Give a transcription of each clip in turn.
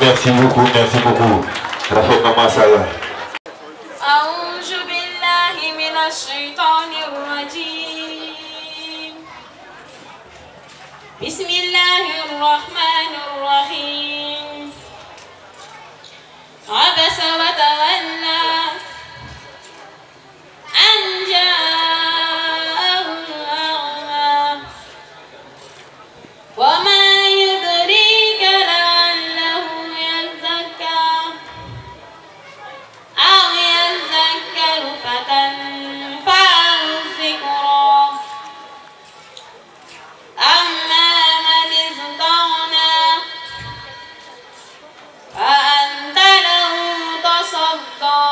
merci beaucoup. Rafet na mashallah. أعوذ بالله من الشيطان الرجيم. بسم الله الرحمن الرحيم. عبس وتولى أن جاءه الأعمى وما يدريك لعله يزكى أو يذكر فتنفعه الذكرى أما من استغنى فأنت له تصدى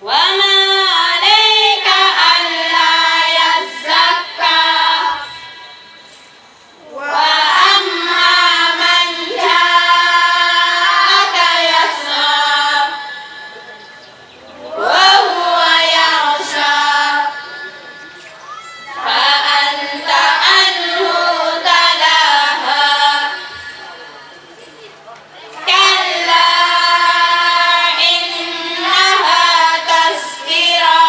وما عليك ألا يزكى وأما من جاءك يسعى وهو يخشى فأنت عنه تلاهى كلا إنها تذكرة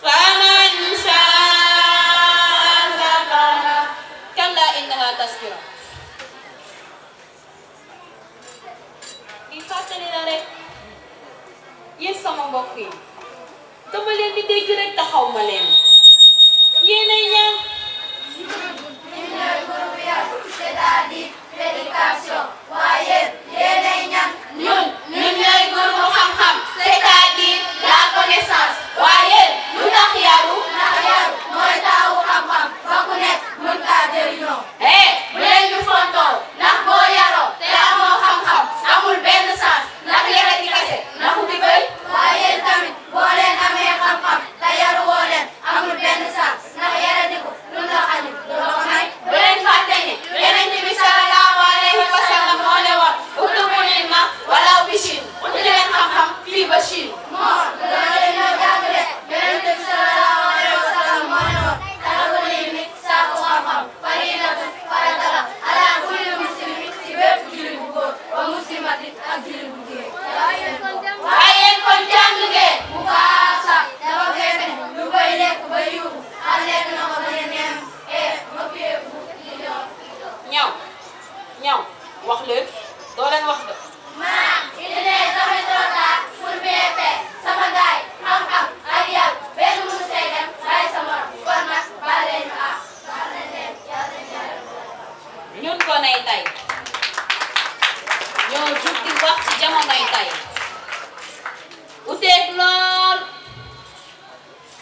فمن شاء ذكره كلا إنها تذكرة di fàttali la rek yéen sama mbokk yi dama leen di dégg rek taxaw ma leen yéenay ñaan c'est-à-dire l'éducation waaye yéenay ñan ñun ñooy groupe xam-xam c'est-à-dire la connaissance waaye lu tax yaru ndax yaru mooy taawu xam-xam ba ku nekk mën kaa jëriñoo bu leen ñu fontoo ndax boo yaroo te amoo xam-xam amul benn sens ndax yara ci kase ndax di bëy waaye tamit boo leen amee xam-xam te yaru woo leen amul benn sens ndax yara di ko lu la xañu du la ko may bu leen fàtte ni Yonent bi sallallahu alayhi wa sallam moo ne woon utlubul ilma walaw bi Chine uti leen xam-xam fii ba Chine moo dana leen ñoo jàngale Yonent bi sallallahu alayhi wa sallam moo ne woon talabul ilmi sàkku xam-xam fariidatun farata la ala kulli muslimin ci bépp jullit bu góor wa muslimatin ak jullit bu jigéen waaye kon jàng ngeen bu baax sax dafa fekk ne lu koy lekk ba yuuxu ak lekk na ko ba ne neem ma fiyee bu li ñor ñaw wax leen doo leen wax de il n'est jamais trop tard pour bien faire sama gaay xam-xam ak yar benn mënu see dem bàyyi sa morom kon nag baal leen ñu baal leen leen yàlla ñun ko nay tay ñoo jug di wax ci jamonoy tay uteeg lool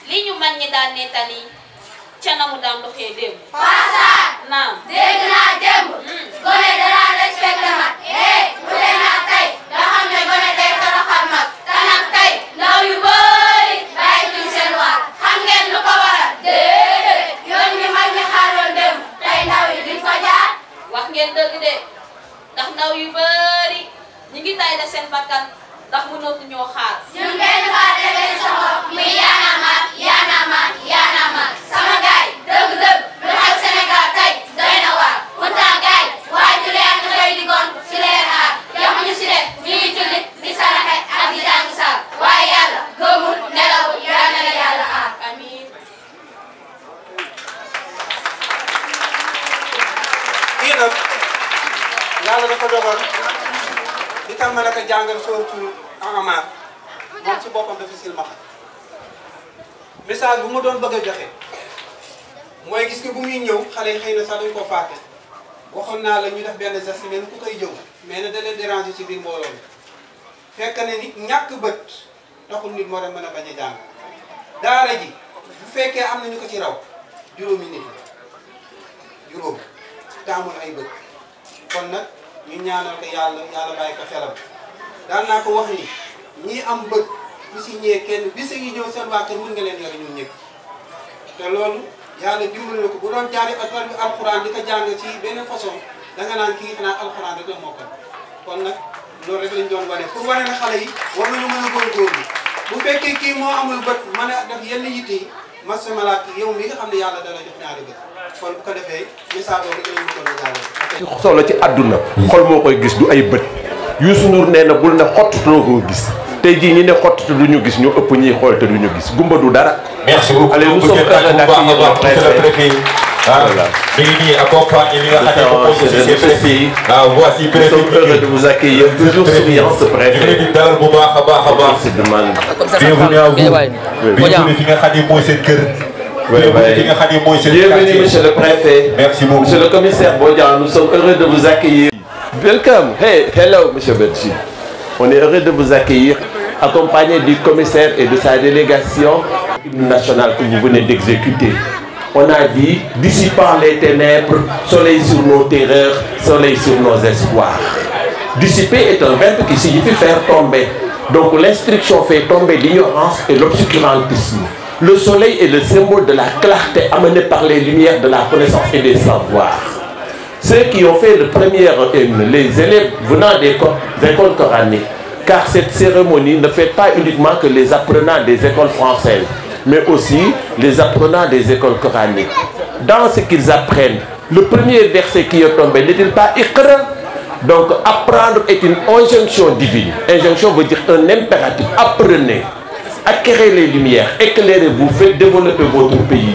li ñu mag ñi daan nettali ca na mu daan doxee démb Fassane naam dégg naa démb gone danaa respecté mag wute naa tey nga xam ne gone day toroxal mag te nag tey ndaw yu bëri bàyyi tuñ seen waar xam ngeen lu ko waral déedéet yoon ñi mag ñi xaaroon démb tey ndaw yi duñ fa jaar wax ngeen dëgg de ndax ndaw yu bari ñi ngi tay da seen bakkan ndax mënatu ñoo xaar ñun benn baat rek lañ soxla muy yaanamaar yaanamaar sama gaay dëgg-dëgg lu xew Sénégal tey doy na waar pourtant gaay waaju leen xëy di gon si leen aar yamuñu si de ñu ngi julli di saraxe ak di jàng saar waaye yàlla gëmul nelawul yal na la yàlla aar amiin kii nag yàlla dafa dogal li tax ma naka jàngal sóoratu Amar moom ci boppam dafa silmaxa message bu ma doon bëgg a joxe mooy gis nga bu muy ñëw xale yi xëy na sax dañu koo fàtte waxoon naa la ñu def benn geste mel ni ku koy jëw mais na da leen déranger ci biir mbooloo mi fekk ne nit ñàkk bët taxul nit moo dem mën a bañ a jàng daara ji bu fekkee am na ñu ko ci raw juróomi nit la juróom te amul ay bët kon nag ñu ñaanal ko yàlla bàyyi ko xelam daan naa ko wax ni ñii am bët bi si ñëwee kenn bi si ñëw seen waa kër mën nga leen yore ñun ñëpp te loolu yàlla dimbali na ko bu doon jaari at bi alxuraan di ko jàng ci benn façon danga naan kii xanaa alxuraan rek la mokkal kon nag loolu rek lañ doon wane pour wane ne xale yi war nañu mën a góorgóorlu bu fekkee kii moo amul bët mën a def yenn yitte yi masamalaat yow mi nga xam ne yàlla dala jox ñaari bët kon bu ko defee message boobu dinañ ko jàllale. solo ci àdduna xol moo koy gis du ay bët Youssou Ndour nee na bul ne xottutoo ko gis tey jii ñi ne xottutu du ñu gis ñu ëpp ñuy xool te du ñu gis gumba du dara. merci beaucoup. allez nous sommes accompagné li nga xam ne voici préfet. Nous sommes heureux de vous accueillir toujours souriant ce préfet. ñu ngi leen di dalal bu baax a baax a baax. bienvenue à vous. bienvenue fi nga xam ne mooy seen kër. Bienvenue, monsieur le préfet. Merci beaucoup. Monsieur le commissaire Bodian, nous sommes heureux de vous accueillir. Welcome. Hey, hello, monsieur Berchi. On est heureux de vous accueillir, accompagné du commissaire et de sa délégation nationale que vous venez d'exécuter. On a dit, dissipant les ténèbres, soleil sur nos terreurs, soleil sur nos espoirs. Dissiper est un verbe qui signifie faire tomber. Donc l'instruction fait tomber l'ignorance et l'obscurantisme. Le soleil est le symbole de la clarté amenée par les lumières de la connaissance et des savoirs. Ceux qui ont fait le premier hymne, les élèves venant des écoles coraniques, car cette cérémonie ne fait pas uniquement que les apprenants des écoles françaises, mais aussi les apprenants des écoles coraniques. Dans ce qu'ils apprennent, le premier verset qui est tombé n'est-il pas Iqra? Donc apprendre est une injonction divine. Injonction veut dire un impératif. Apprenez. Acquérez les lumières, éclairez-vous, faites développer votre pays.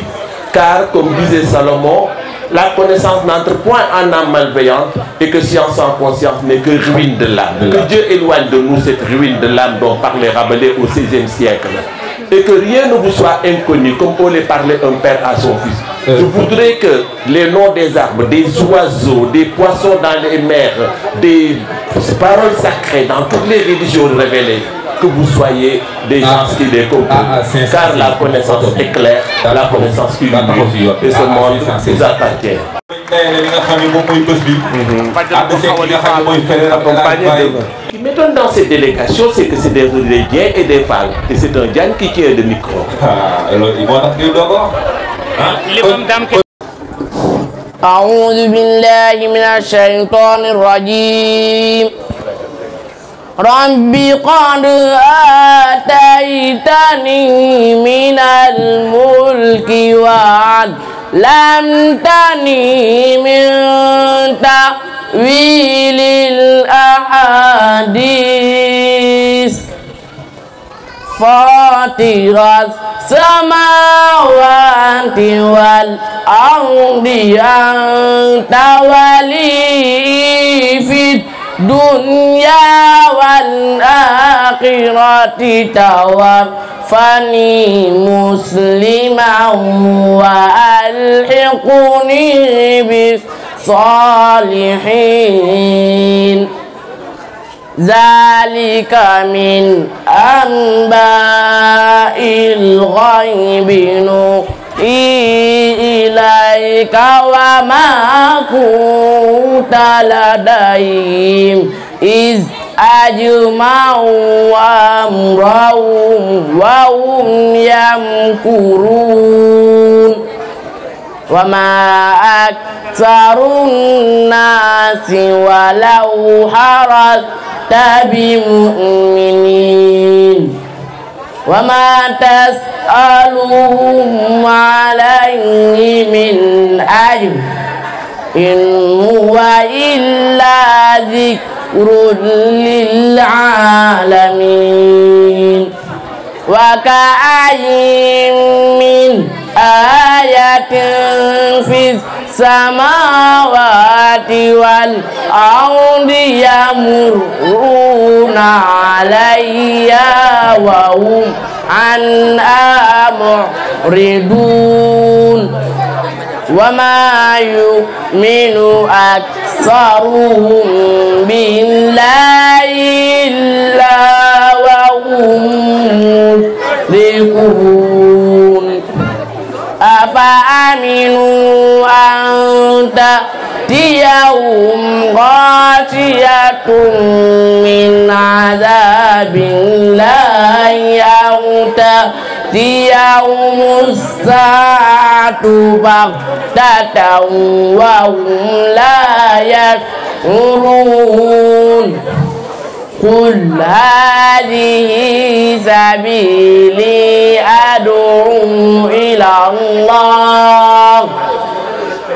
Car, comme disait Salomon, la connaissance n'entre point en âme malveillante et que science sans conscience n'est que ruine de l'âme. Que Dieu éloigne de nous cette ruine de l'âme dont parlait Rabelais au XVIe siècle. Et que rien ne vous soit inconnu, comme on les parlait un père à son fils. Je voudrais que les noms des arbres, des oiseaux, des poissons dans les mers, des paroles sacrées dans toutes les religions révélées, que vous soyez des gens qui les comprennent. Car la connaissance est claire, la connaissance illumine. Et ce monde vous appartient. Ce qui m'étonne dans cette délégation, c'est que c'est des Diens et des femmes. Et c'est un Diane qui tient le micro. أعوذ بالله من الشيطان الرجيم ربي قد آتيتني من الملك وعلمتني من تأويل الأحاديث فاطر السماوات والأرض أنت ولي في الدنيا والآخرة توفني مسلما وألحقني بالصالحين ذلك من أنباء الغيب نوحي إليك وما كنت لديهم إذ أجمعوا أمرهم وهم يمكرون وما أكثر الناس ولو حرصت بمؤمنين وما تسألهم عليه من أجر إن هو إلا ذكر للعالمين وكأين من آية في السماوات والأرض يمرون عليها وهم عنها معرضون وما يؤمن أكثرهم بالله إلا وهم مشركون أفأمنوا أن تأتيهم غاشية من عذاب الله أو تأتيهم الساعة بغتة وهم لا يشعرون قل هذه سبيلي أدعو إلى الله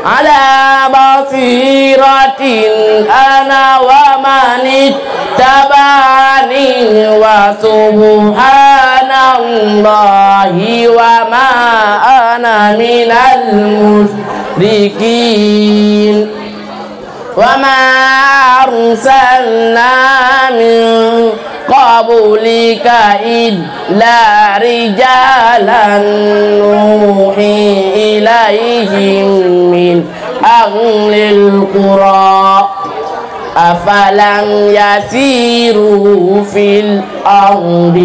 على بصيرة أنا ومن اتبعني وسبحان الله وما أنا من المشركين وما أرسلنا من قبلك إلا رجالا نوحي إليهم من أهل القرى أفلم يسيروا في الأرض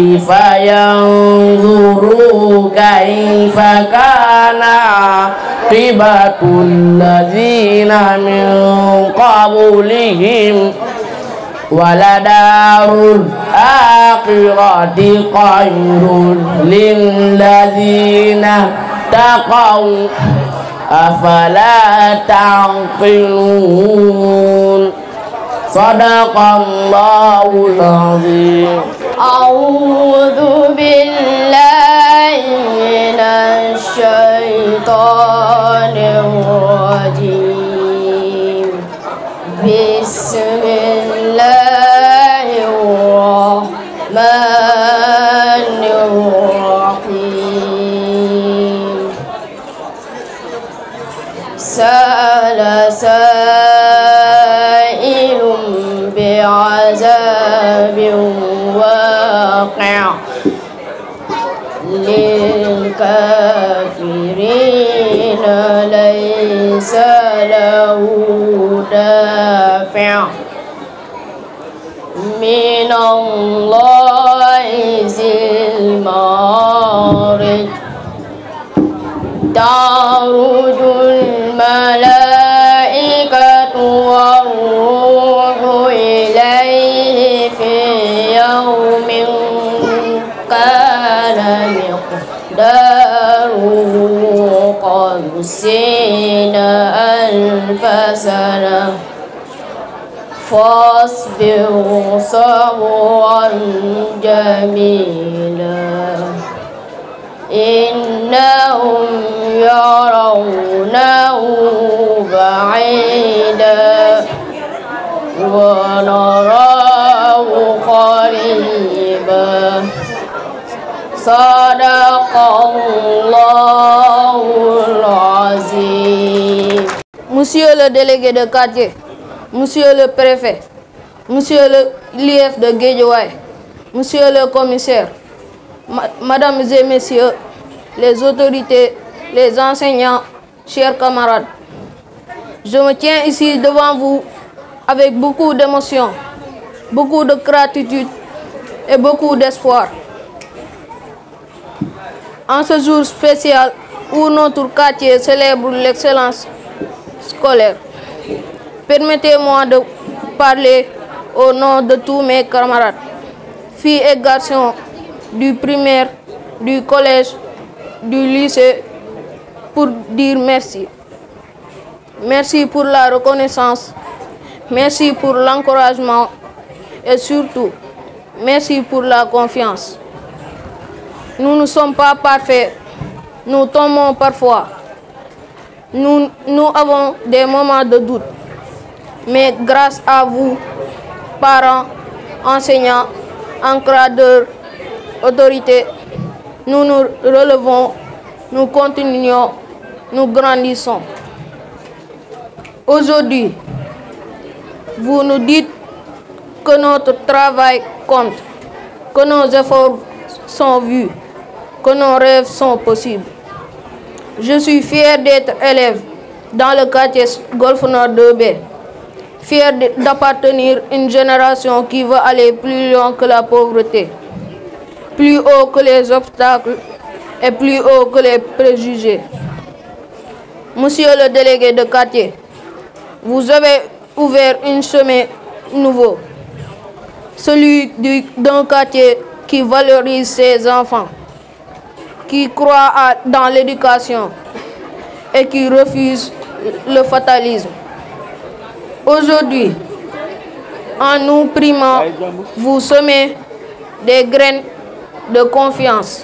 فينظروا كيف كان عاقبة الذين من قبلهم ولدار الآخرة خير للذين اتقوا أفلا تعقلون صدق الله العظيم. أعوذ بالله من الشيطان الرجيم. بسم الله الرحمن الرحيم. سأل سائل بعذاب واقع للكافرين ليس له دافع من الله ذي المعارج تعرج الملائكة والروح إليه في يوم كان مقداره 50,000 سنة فاصبر صبرا جميلا إنهم يرونه بعيدا ونراه قريبا صدق الله العظيم. Monsieur le délégué de quartier, Monsieur le préfet, Monsieur l'IF de Guédiawaye, Monsieur le commissaire, Mesdames et Messieurs, les autorités, les enseignants, chers camarades, je me tiens ici devant vous avec beaucoup d'émotion, beaucoup de gratitude et beaucoup d'espoir. En ce jour spécial où notre quartier célèbre l'excellence scolaire, permettez-moi de parler au nom de tous mes camarades, filles et garçons du primaire, du collège, du lycée, pour dire merci. Merci pour la reconnaissance, merci pour l'encouragement et surtout, merci pour la confiance. Nous ne sommes pas parfaits, nous tombons parfois, nous avons des moments de doute, mais grâce à vous, parents, enseignants, encadreurs, autorités, nous nous relevons, nous continuons, nous grandissons. Aujourd'hui, vous nous dites que notre travail compte, que nos efforts sont vus, que nos rêves sont possibles. Je suis fier d'être élève dans le quartier Golfe Nord 2B, fier d'appartenir à une génération qui veut aller plus loin que la pauvreté, plus haut que les obstacles et plus haut que les préjugés. Monsieur le délégué de quartier, vous avez ouvert un chemin nouveau, celui d'un quartier qui valorise ses enfants, qui croit dans l'éducation et qui refuse le fatalisme. Aujourd'hui, en nous primant, vous semez des graines de confiance.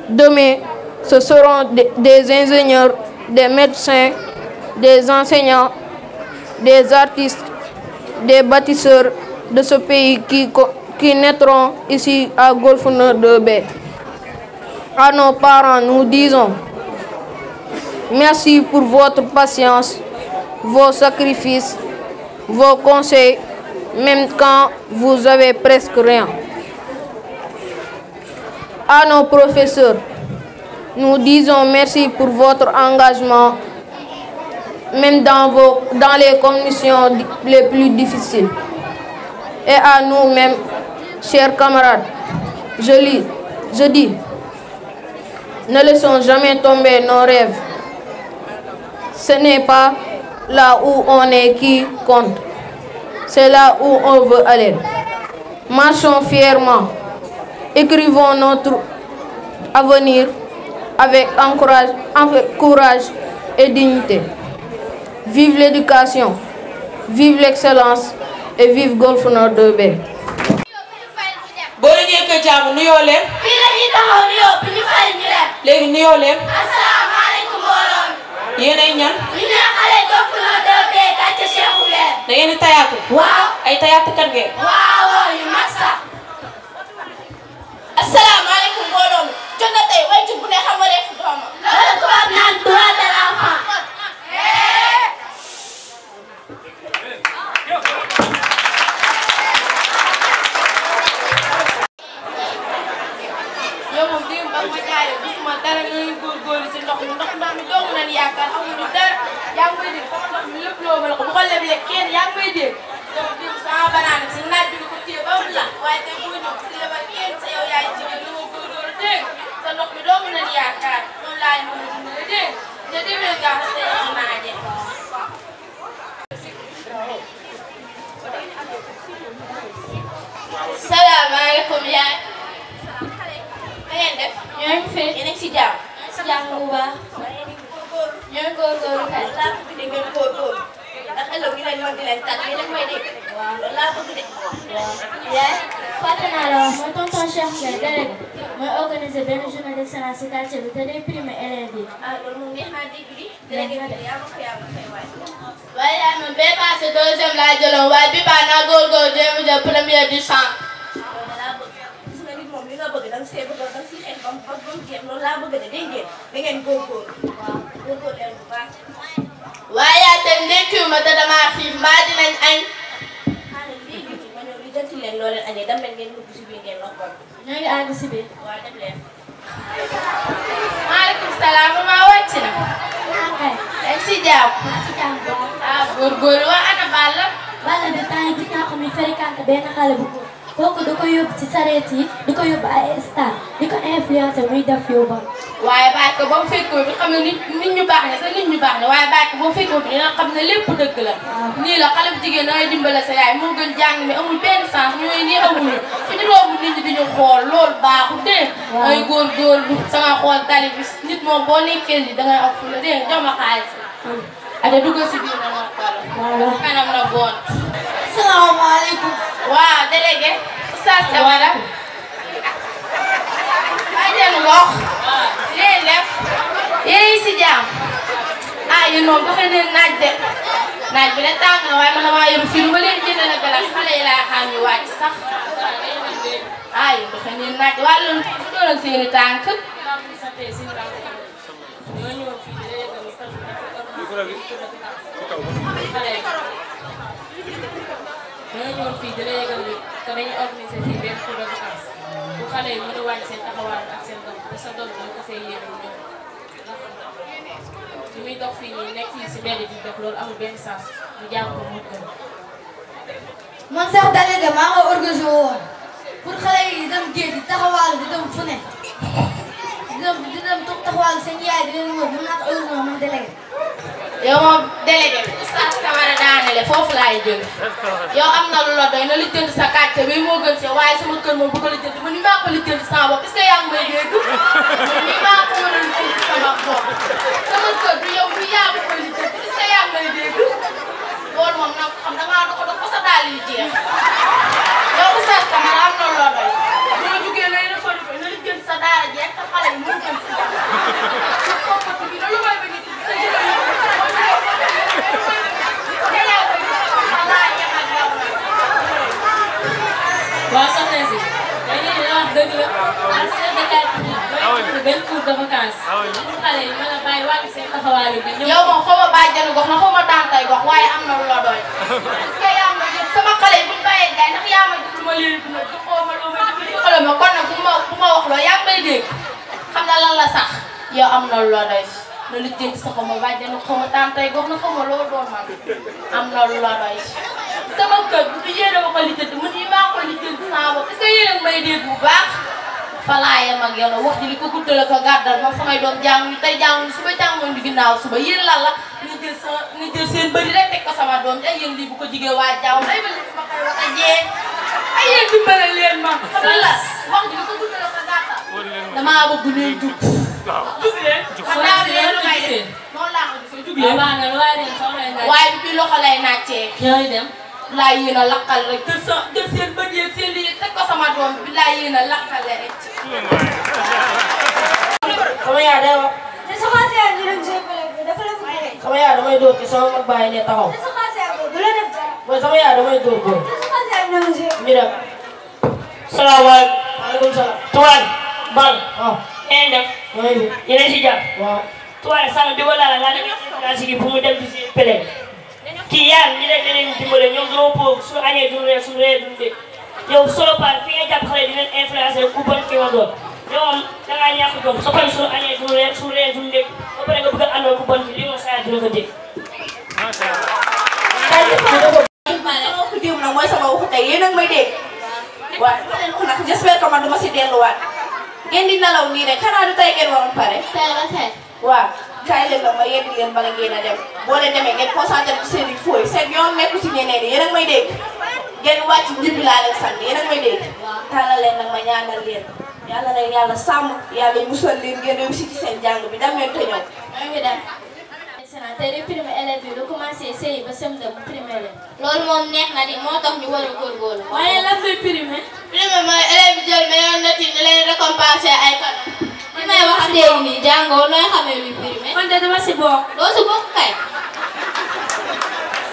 Demain, ce seront des ingénieurs, des médecins, des enseignants, des artistes, des bâtisseurs de ce pays qui naîtront ici à Golfe-Nord 2B. À nos parents, nous disons merci pour votre patience, vos sacrifices, vos conseils, même quand vous avez presque rien. À nos professeurs, nous disons merci pour votre engagement, même dans les conditions les plus difficiles. Et à nous-mêmes, chers camarades, je dis, ne laissons jamais tomber nos rêves. Ce n'est pas là où on est qui compte, c'est là où on veut aller. Marchons fièrement, écrivons notre avenir avec courage et dignité. Vive l'éducation, vive l'excellence et vive Golfe-Nord 2B. boo déggee ko jàmm nuyoo leen. fii la ñuy taxaw nuyoo bu ñu fay ñu dem. léegi nuyoo leen. asalaamaaleykum mbooloo mi. yéenay ñan. ñu ne xale Golfe-Nord 2B gàcce Cheikhou leen. da ngeen di tayaatu. waaw. ay tayaatu kan ngeen. waaw yu mag sax. asalaamaaleykum mbooloo mi. jot na tey way jur bu ne xam wareefu doomam. loolu tubaab naan droit de l'enfant. yow moom démb ba ma jaayee gisuma dara nga ñu góorgóorlu si ndox mi doomu nañu yaakaar xamuñu dara yaa ngi may dégg sama ndox mi lépp loo ma la ko bu ko leblee kenn yaa ngi may dégg yow démb sama banaana si naaj bi ko téye ba mu la waaye tey boo ñëw si lebal kenn sa yow yaay jigéen lu ma góorgóorlu dégg sa ndox mi doomu nañu yaakaar moom laay mën a dimbale dégg nga demee gaaw te yow naaje. salaamaaleykum yaay. ngeen def ñoo ngi fi. yéen a ngi si jàmm. si jàmm bu baax. ñoo ngi góorgóorlu kay. laa bëgg di ngeen góorgóorlu ndax ëllëg ñu leen mën di leen tàgg yéen a may dégg. waaw loolu laa bëgg de. yaay fàtte naa la wax mooy tonton Cheikh Gueye délégué mooy organiser benn journée d'excellence ci quartier bi te day primer élèves yi. ah loolu moom neex naa dégg di. délégué bi yaa ma ko fay waay. waaye yaay man bee passé deuxième laa jëloon waaye bi baax naa góorgóorlu jéem a jël première du cent. loolu laa bëgg gis nga nit moom li nga bëgg da nga see bëgg da nga siy xeex ba mu jeex loolu laa bëgg de dégg ngeen da ngeen góorgóorlu. waaw góorgóorlu leen bu baax. waaye yaay tey ndekkiwuma te damaa xiif mbaa dinañ añ. xaaral léegi ma ñëw li jënti leen loo leen añee dem leen ngeen dugg si biir ngeen noppal. ñoo ngi àgg si biir. waaw def leen. maaleykum salaam maa wàcc na. kay. dañ si jàmm. si jàmm bu baax. ah góorgóorlu waa ana Balla. Balla de temps yi gis naa ko muy fréquenté benn xale bu góor. kooku da ko yóbbu ci sareet yi di ko yóbbu ay star di ko influencé muy def yóbbal. waaye bàyyi ko ba mu fekkoo bi xam ne nit ñu baax ne sax nit ñu baax ne waaye bàyyi ko ba mu fekkoo bi dina xam ne lépp dëgg la. nii la xale bu jigéen dangay dimbale sa yaay moo gën jàng mi amul benn sens ñooy nii amuñu fu ñu romb nit ñi diñu xool loolu baaxul dégg nga. waaw ay góorgóorlu sama xool tali bi nit moom boo nekkee nii dangay am fu la dégg nga jox ma xaalis bi. ada dugg si biir na noppal. waaw kanam na goon. salaamaaleykum. waaw délégué. Oustaz Camara. maa jël ndox. léegi def. yéen si jàmm. ah yéen moom doxe leen naaj de. naaj bi de tàng na waaye man damaa yor fii lu ma leen jëndal a galas xale yi laa xam ñu wàcc sax. ah yéen doxe leen naaj wàllu doolal seeni tànk. dañoo ñëwoon fii di la yëgal ni que dañuy organiser fii benn tour de vacances bu xale yi mën a wàññi seen taxawaay ak seen doom te sa doom dañ ko fay yéene ñëw ndax li muy dox fii nii nekk fii si mbedd bi dox loolu amul benn sens ñu jàng ko mu gën. man sax délégué maa ngi organisé woon pour xale yi dem géej di taxawal di dem fu ne di dem taxawal seen yaay di leen wóor mën naa ko organisé man délégué. yow moom délégué bi Oustaz Camara daanele foofu laay jël yow am na lu la doy na li jënd sa kàcce bi moo gën si waaye sama kër moom bu ko li jënd man ni maa ko li jënd sama bopp est-ce que yaa ngi may dégg man ni maa ko mën a li jënd sama bopp sama kër du yow du yaa ko li jënd est-ce que yaa ngi may dégg loolu moom nag xam dangaa dox dox ba sa daal yi jeex yow Oustaz Camara am na lu la doy boo jugee lay na fële na li jënd sa daara jeex sa xale yi moo gën si benn cours de vacances. pour xale yi mën a bàyyi wàllu seen taxawaayu bi. yow moom xaw ma bàjjenu gox na xaw ma tàntay gox waaye am na lu la doy. est-ce que yaa ma jël sama xale yi bu ñu bàyyee jaay ndax yaa ma jël ma leen dina joxoo ma loo ma joxale ma kon nag bu ma wax loo yaa ngi may dégg xam nga lan la sax yow am na lu la doy na lu jënd sa xaw ma bàjjenu xaw ma tàntay gox na xaw ma loo doon man am na lu la doy sama kër bu yéene ma ko lijjanti mu nii maa ko lijjanti sama bopp est-ce que yéen a ngi may dégg bu baax falaayam ak yow wax ji li ko guddal ko gàddal moom samay doom jànguñu tey jànguñu suba jànguñu di ginnaaw suba yéen lan la ñu jël seen bëri rek teg ko sama doom ji ay yéen lii bu ko jigee waa jaaw ay ba ma koy wax a jee ay yéen dimbale leen ma xam la wax ji li ko guddal ko gàddal damaa bëgg leen jub jub leen man daa bi leen lu may def noonu laa ko gisee jub leen waaye bi loxo lay naccee ñooy dem laa yéen a lakkal rek jël seen bët yeeg seen lii teg ko sama doom bi laa yéen a lakkal rek. sama yaay day wax. te su ma see ñu dem dafa la fi bëgg. sama yaay damay dóor ci sama mag bàyyi ne taxaw. te su ma see du la def dara. mooy sama yaay damay dóor booy. te su ma see ñu dem si. ñu dem. salaamaaleykum. maaleykum salaam. Tuwaan. Bal. waaw. ngeen def. yéen a si jàpp. waaw. Tuwaan sànq di ko laal nga ne nga sigi pour mu dem ci si pele. kii yaa ngi leen di dimbale ñoom dama pauvre su añee duñu reer suñu reer duñu dee yow solo par fi nga jàpp xale di leen influencer ku bon ki ma doon yow moom da ngaa ñàkk jom soo paree suñu añee duñu reer suñu reer duñu dee ba pare nga bëgg a àndal ku bon ki lii moom saa dina ko dégg. macha allah. waxu démb nag mooy sama waxu tey yéen a ngi may dégg waaw nag j'espère que man duma si delluwaat ngeen di nelaw nii rek xanaa du tey ngeen waroon pare. tey la tey. waaw. kaay leen ma yeddi leen bala ngeen a dem boo leen demee ngeen concentré ci seen i fooy seen yoon nekku ci ñeneen yi yéen a ngi may dégg ngeen wàcc njibbi laa leen sant yéen a ngi may dégg tàllal leen nag ma ñaanal leen yàlla rek yàlla sàmm yàlla musal leen ngeen réussir ci seen jàng bi dem leen te ñëw. maa ngi dem. tey de primaire élèves yi lu commencé CI ba CM2 bu primaire leen. loolu moom neex na di moo tax ñu war a góorgóorlu. waaye lan mooy primaire. primaire mooy élèves yi jël meilleure note yi leen récompenser ay cadeaux. li may wax tey nii jàngoo nooy xamee luy primaire. man de dama si bokk. doo si bokk kay.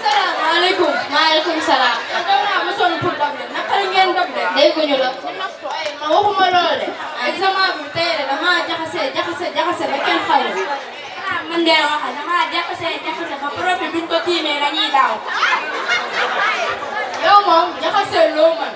salaamaaleykum. maaleykum salaam. yow naa ma sonn pour dab leen naka la ngeen dab leen. dégguñu la. man waxuma loolu de. examen bi tey de damaa jaxase ba kenn xamul. man de wax damaa jaxase ba prof bi buñ ko tiimee dañuy daaw. yow moom jaxase loo man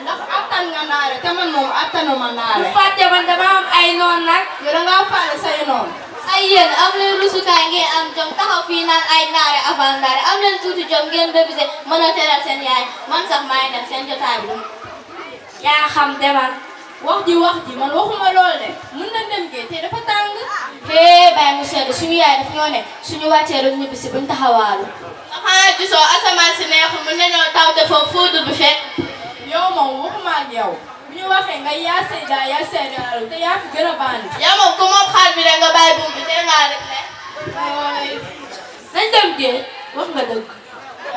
ndax attan nga naare te man moom attanuma naare. bu fàtte man dama am ay noon nag. yow da ngaa faale say noon. ay yéen am leen rusukaay ngeen am jom taxaw fii naan ay naare avant naare am leen tuuti jom ngeen révisé mën a teral seen yaay man sax maa ngi dem seen jotaay bi. yaa xam demal. wax ji man waxuma loolu de mën na dem gee te dafa tàng. hee bàyyi mu sedd suñu yaay daf ñoo ne suñu wàccee rek ñibbi si buñ taxawaalu. xanaa gisoo asamaan si neexul mën nañoo taw te foofu fuudu bi fekk. yow moom waxuma ak yow bu ñu waxee nga yaa Seydaalu te yaa fi gën a bandi. yaa moom ku moom xaal bi rek nga bàyyi buum bi te ngaa rek ne. nañ dem gee wax nga dëgg.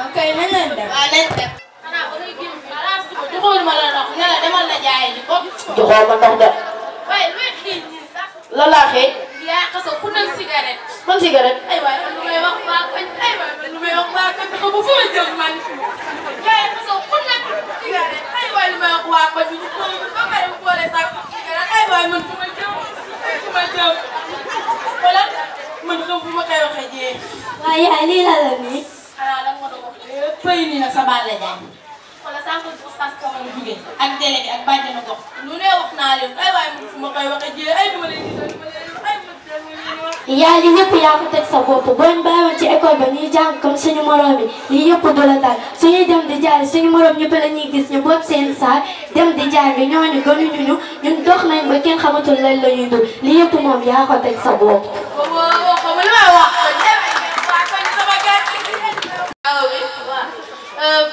ok nañ leen dem. waaw nañ dem. xanaa ba ngay génn bi balaa suba joxoon ma la ndox ne la demal na jaay ji ko. joxoo ma ndox de. waaye luy xiin nii sax. la laa xëy. yaa xasoo ku nekk cigarette. man cigarette. ay waay man lu may wax waa koñ ay waay man lu may wax waa koñ dafa ba fu ma jëm man. yaa xasoo ku nekk cigarette ay waay lu may wax waa koñ bi ñu ko ba pare mu boole sax cigarette ay waay man fu ma jëm wala man xam fu ma koy waxee jee. waaye yaay lii la la nii. xanaa lan ma doon wax pëy ni nag sa baal la jaay. wala sànq oustaz Kamara jóge ak délégué ak bàjjenu gox lu ne wax naa leen ay waay man fu ma koy waxee jee ay dama leen di yaa li yëpp yaa ko teg sa bopp boo ñu bàyyiwoon ci école ba ñuy jàng comme suñu morom yi lii yëpp du la dal suñuy dem di jaay suñu morom ñëpp la ñuy gis ñu boot seen saar dem di jaay bi ñooñu gënuñu ñun dox nañ ba kenn xamatul lan la ñuy dul lii yëpp moom yaa ko teg sa bopp.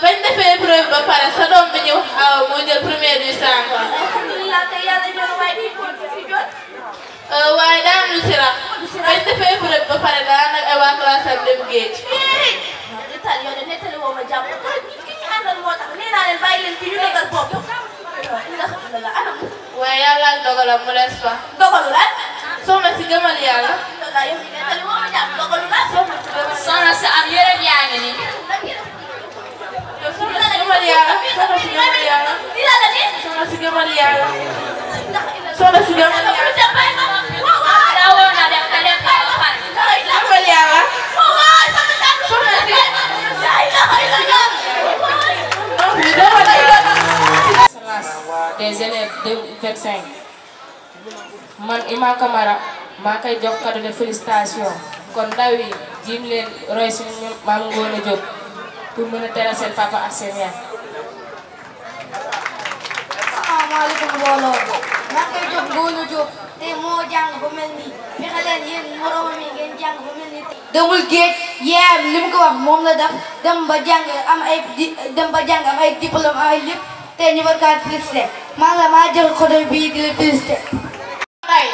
bañ defee épreuve ba pare sa doom bi ñu wax awa moo jël premier du sang. alhamdulilah tey yàlla jël waaye di ko fi jot. waaye daan lu si rax. bañ defee épreuve ba pare daan nag ay waa classe am dem géej. nettali yow de nettali woo ma jàpp ki ñu àndal moo tax nee naa leen bàyyi leen ki ñu dëggal bopp. waaye yàlla ak dogalam mu des fa. dogalu lan. soxna si gëmal yàlla. yow nettali woo ma jàpp dogalu lan. soxna si am yére yaa ngi nii. soxna si gëmal yàlla. soxna si gëmal yàlla. soxna si gëmal yàlla. soxna si gëmal yàlla. 2025 man Ima Camara maa koy jox cadeau de félicitation kon ndaw yi jiim leen roy suñu maam Ngoné Diop pour mën a teral seen papa ak seen yaay. asalaamaaleykum mbooloo maa koy jox Ngoné Diop te moo jàng ba mel nii fexe leen yéen moroomam yi ngeen jàng ba mel nii. demul géej yaayam li mu ko wax moom la def dem ba jàng am ay diplôme am ay lépp te ñu war kaa félicité maa jël cadeau bii di la félicité. tey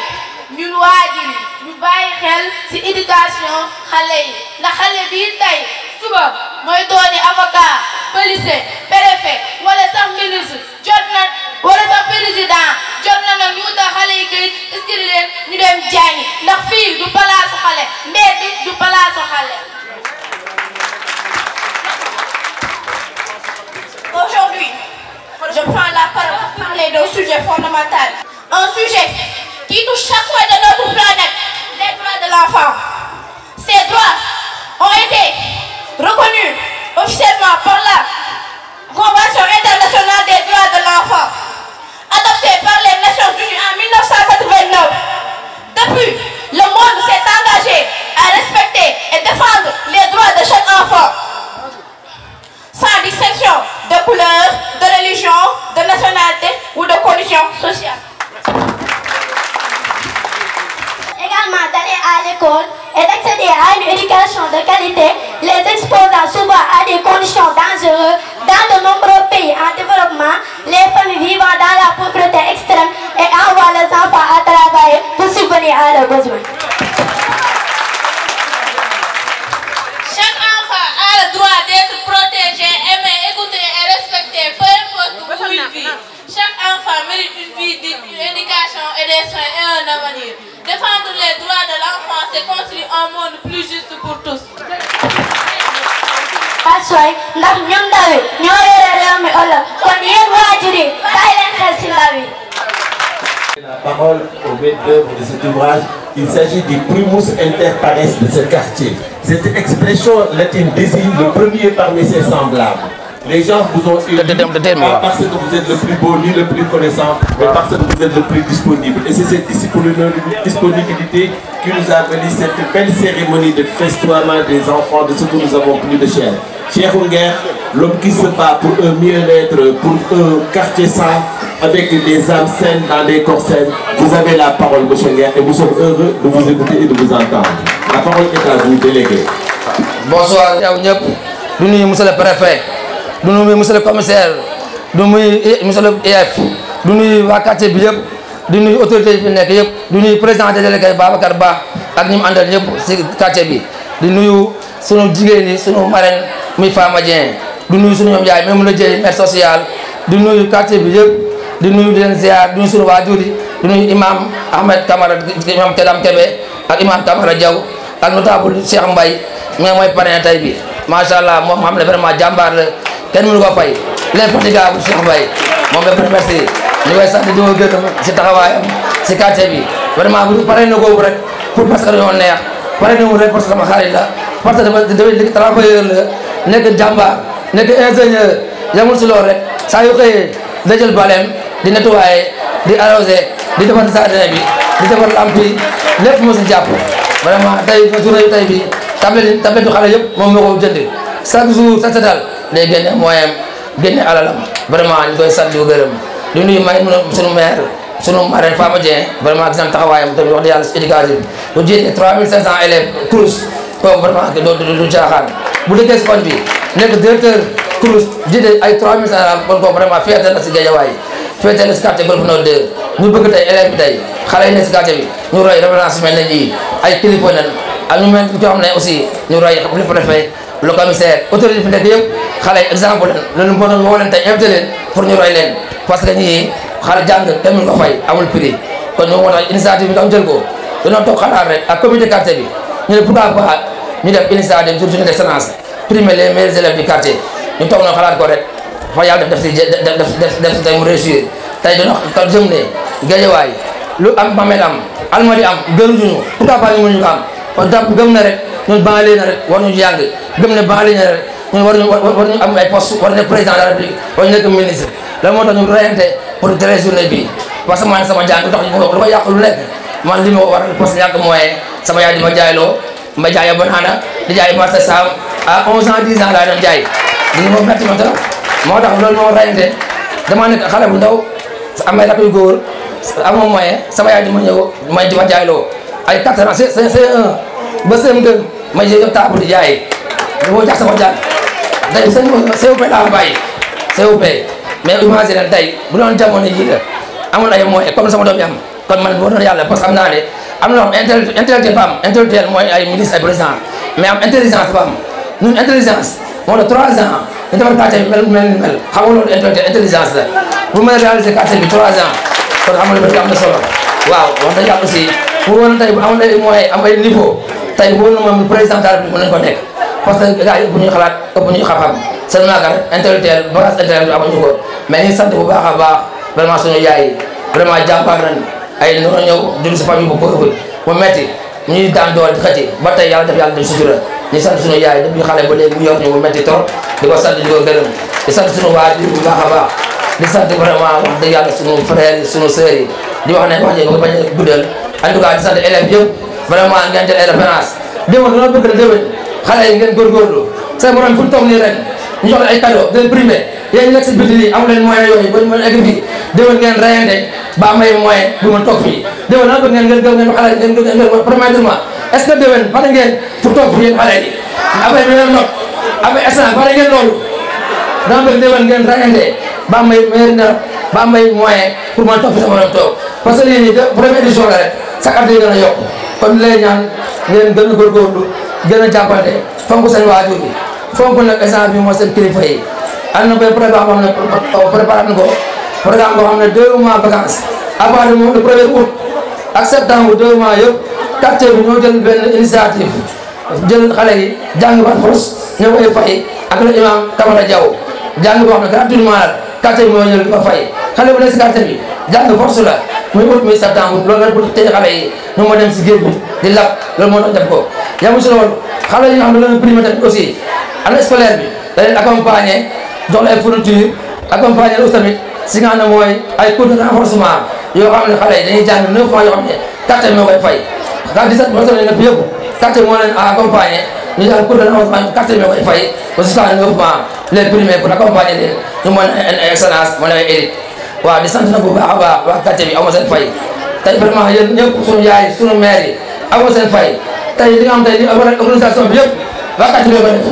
ñun waajur yi ñu bàyyi xel ci éducation xale yi ndax xale bii tey suba mooy dooni avocat policier préfet wala sax ministre jot na wala sax président jot na nag ñu wutal xale yi kayit inscrire leen ñu dem jàngi ndax fii du palaasu xale mbedd du palaasu xale. Aujourd'hui, je prends la parole pour parler d'un sujet fondamental, un sujet qui touche chaque fois de notre planète, les droits de l'enfant. Ces droits ont été reconnus officiellement par la Convention internationale des droits de l'enfant, adoptée par les Nations Unies en 1989. Depuis, le monde s'est engagé à respecter et défendre les droits de chaque enfant, sans distinction de couleur, de religion, de nationalité ou de condition sociale. Également d'aller à l'école et d'accéder à une éducation de qualité, les exposant souvent à des conditions dangereuses. Dans de nombreux pays en développement, les familles vivant dans la pauvreté extrême et envoient les enfants à travailler pour subvenir à leurs besoins. Chaque enfant a le droit d'être protégé, aimé, écouté et respecté, peu importe où il vit. Chaque enfant mérite une vie digne, une éducation et des soins et un avenir. Défendre les droits de l'enfant, c'est construire un monde plus juste pour tous. Assoy ndax ñun ndaw yi ñoo yore réew mi ëllëg kon yéen waajur yi bàyyi leen xel ci ndaw yi. La parole au maître d'œuvre de cet ouvrage, il s'agit du primus inter pares de ce quartier. Cette expression latine désigne le premier parmi ses semblables. Les gens vous ont élu pas parce que vous êtes le plus beau ni le plus connaissant, mais parce que vous êtes le plus disponible. Et c'est cette disponibilité qui nous a mené cette belle cérémonie de festoiement des enfants de ce que nous avons plus de chair. Cheikh Nguer, l'homme qui se bat pour un mieux-être, pour un quartier sain, avec des âmes saines dans des corps sains. Vous avez la parole, M. Nguer, et nous sommes heureux de vous écouter et de vous entendre. La parole est à vous, délégué. Bonsoir, nous sommes monsieur le préfet. du nuyu monsieur le commissaire du nuyu monsieur le IF du nuyu waa quartier bi yëpp du nuyu autorité yi fi nekk yëpp du nuyu président des délégués Babacar Ba ak ñi mu àndal ñëpp si quartier bi di nuyu sunu jigéen ñi sunu marraine muy Fama Dieng du nuyu sunu ñoom yaay même la jëy maire social di nuyu quartier bi yëpp di nuyu di leen ziar di nuyu sunu waajur yi di nuyu imam Ahmed Camara imam Kedam Kebe ak imam Camara Diaw ak notable Cheikh Mbaye nga mooy parrain tey bi macha allah moom xam ne vraiment jàmbaar la kenn mënu ko fay l'infatigable Cheikh Mbaye moom la merci ñu koy sant di ko gërëm si taxawaayam si quartier bi vraiment bu paree na ko rek pour parce que dañoo neex pare na rek parce que sama xarit la parce que dafay travailleur la nekk jàmbaar nekk ingénieur yamul si loolu rek saa yu xëyee da jël baleem di nettoyer di arroser di defar jardin bi di defar lampe yi lépp moo si jàpp vraiment tey journée tey bi tablette xale yëpp moom moo ko jënd chaque jour sa setal day génne moyen génne alalam vraiment ñu koy sant di ko gërëm di nuyu may sunu maire sunu marraine Fama Dieng vraiment gis nañ taxawaayam tamit wax dëgg yàlla si éducation bi bu jiite 3500 élèves CROUS kooku vraiment du caaxaan bu dëggee si koñ bi nekk directeur CROUS jiite ay 3500 élèves kon kooku vraiment fierté la si Guédiawaye fierté la si quartier Golf Nord 2 ñu bëgg tey élèves bi tey xale yi nekk si quartier bi ñu roy référence mel ne nii ay kilifa nañ ak ñu mel ñoo xam ne aussi ñu roy le préfet le commissaire autorité fi nekk yëpp xale yi exemple leen loolu moo woo leen tey invité leen pour ñu roy leen parce que ñii xale jàng demul ko fay amul prix kon ñu moo tax initiative bi nga jël ko dañoo toog xalaat rek ak comité quartier bi ñu ne pourquoi pas ñu def initiative sur journée d'excellence primer les meilleurs élèves du quartier ñu toog noonu xalaat ko rek fa yàlla def si tey mu réussir tey dañoo jëm ne Guédiawaye lu am Mamel am Almadi am gënuñu pourquoi pas ñu mënuñu ko am kon tam gëm na rek ñun banlieue na rek war ñu jàng gëm ne banlieue na rek ñun war ñu am ay poste war nekk président de la République war ñu nekk ministre la moo tax ñu reyante pour télé journée bi parce que man sama jàng tax lu ko yàq lu nekk man li ma ko waral parce que ñàkk moyen sama yaay di ma jaayloo ma jaayee banana di jaay marché Sam à 11 ans 10 ans laa doon jaay di ma metti ma trop moo tax loolu moo rayante dama nekk xale bu ndaw amay rakk yu góor amoo moyen sama yaay di ma ñëw may di ma jaayloo ay 4 ans C1 ba CM2 ma jël table di jaay dama jax sama jàng tey COP laa bàyyi COP mais imagine tey bu doon jamono yii la amul ay moyens comme sama doom yi am kon man war na yàlla parce que xam naa ne am na intellectuel ba am intellectuel mooy ay ministre ay président mais am intelligence ba am ñun intelligence moo de 3 ans ñu defar quartier bi mel xam nga loolu intelligence la bu may réaliser quartier bi 3 ans kon xam nga loolu am na solo waaw wax dëgg yàlla aussi pour woon tey bu amoon ay moyens am ay niveau tey bu woon na moom président de la République mën nañu ko nekk parce que gars yi ëpp ñuy xalaat ëpp ñuy xam-xam seulement que rek intellectuel bagage intellectuel amuñu ko mais ñu sant bu baax a baax vraiment suñu yaay yi vraiment jàmbaar nañ ay noonu ñëw dund si famille bu pauvre mu metti ñuy daan dool di xëcc ba tey yàlla def sutura ñu sant suñu yaay depuis xale ba léegi mu yor ñu mu metti trop di ko sant di ko gërëm di sant suñu waajur bu baax a baax di sant vraiment wax dëgg yàlla suñu frères yi suñu sœurs yi di wax ne wax ji nga bañ a guddal en tout cas di sant élèves yëpp vraiment ngeen jël ay référence déwén dana bëgg na déwén xale yi ngeen góorgóorlu seen morom fu ñu toog nii ren ñu jox la ay cadeau de primé yéen ñu nekk si biti yi amu leen moyen yooyu ba ñu mën a egg fii déwén ngeen rayante ba amay moyen bu mën toog fii déwén dana bëgg ngeen xale ngeen premièrement est-ce que déwén pare ngeen pour toog fii yéen xale yi après bi ngeen not après instant pare ngeen loolu dana bëgg déwén ngeen rayante ba amay meilleur na ba amay moyen pour mën toog fi sa morom toog parce que lii nii première édition la rek chaque at yi gën a yokk kon lay ñaan ngeen gën a góorgóorlu gën a jàppante fonk seen waajur bi fonk nag instant bi mooy seen kilifa yi am na benn programme boo xam ne préparé nañ ko programme boo xam ne 2 mois vacances à partir de le 1er août ak septembre 2 mois yëpp quartier bi ñoo jël benn initiative jël xale yi jàng par force ñoo koy fay ak le imam Camara Diaw jàng boo xam ne gratuitement la quartier bi moo ñëw di ko fay xale bu nekk si quartier bi jàng force la muy août muy septembre loolu la pour tey xale yi ñu ma dem si géej bi di lab loolu moo tax def ko yamul si loolu xale yi nga xam ne leen primé tamit aussi année scolaire bi da leen accompagner jox la ay fourniture accompagner aussi tamit si nga xam ne mooy ay cours de renforcement yoo xam ne xale yi dañuy jàng 9 mois yoo xam ne quartier moo koy fay quand 17 personnes yi nekk yëpp quartier moo leen accompagner ñu jàng cours de renforcement quartier moo koy fay ba jusqu'à 9 mois les primés pour accompagner leen ñu mën ay excellence mën ay élite waaw di sant na bu baax a baax waa quartier bi amoo seen fay tey vraiment yéen ñëpp suñu yaay suñu maire yi amoo seen fay tey li nga xam tey organisation bi yëpp waa quartier bi ko def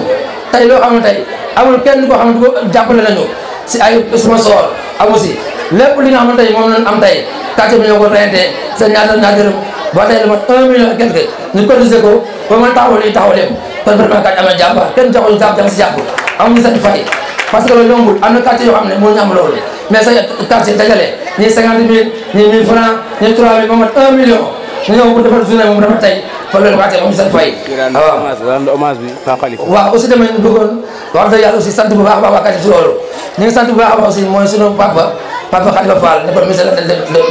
tey loo xam ne tey amul kenn koo xam ne jàppale nañu si ay sponsor amu si lépp li nga xam ne tey moom lañ am tey quartier bi ñoo ko reyante seen ñaata dërëm ba tey lu mat 1 million quelque ñu cotiser ko ba mën taxawal li taxaw lépp kon vraiment quartier am na jàmbaar kenn joxuñu jàpp si jàpp amuñu seen fay parce que loolu yombul am na quartier yoo xam ne moo ñu am loolu mais sa quartier dajale ñii 50 000 ñii 1000 francs ñii 3 000 ba mat 1 million ñu ñëw pour defar journée moom dafa tey fa loolu quartier moom seen fay waaw aussi tamit ñu bëggoon wax dëgg yàlla aussi sant bu baax a baax waa quartier si loolu ñu ngi sant bu baax a baax aussi mooy sunu papa Khalifa Fall nekkoon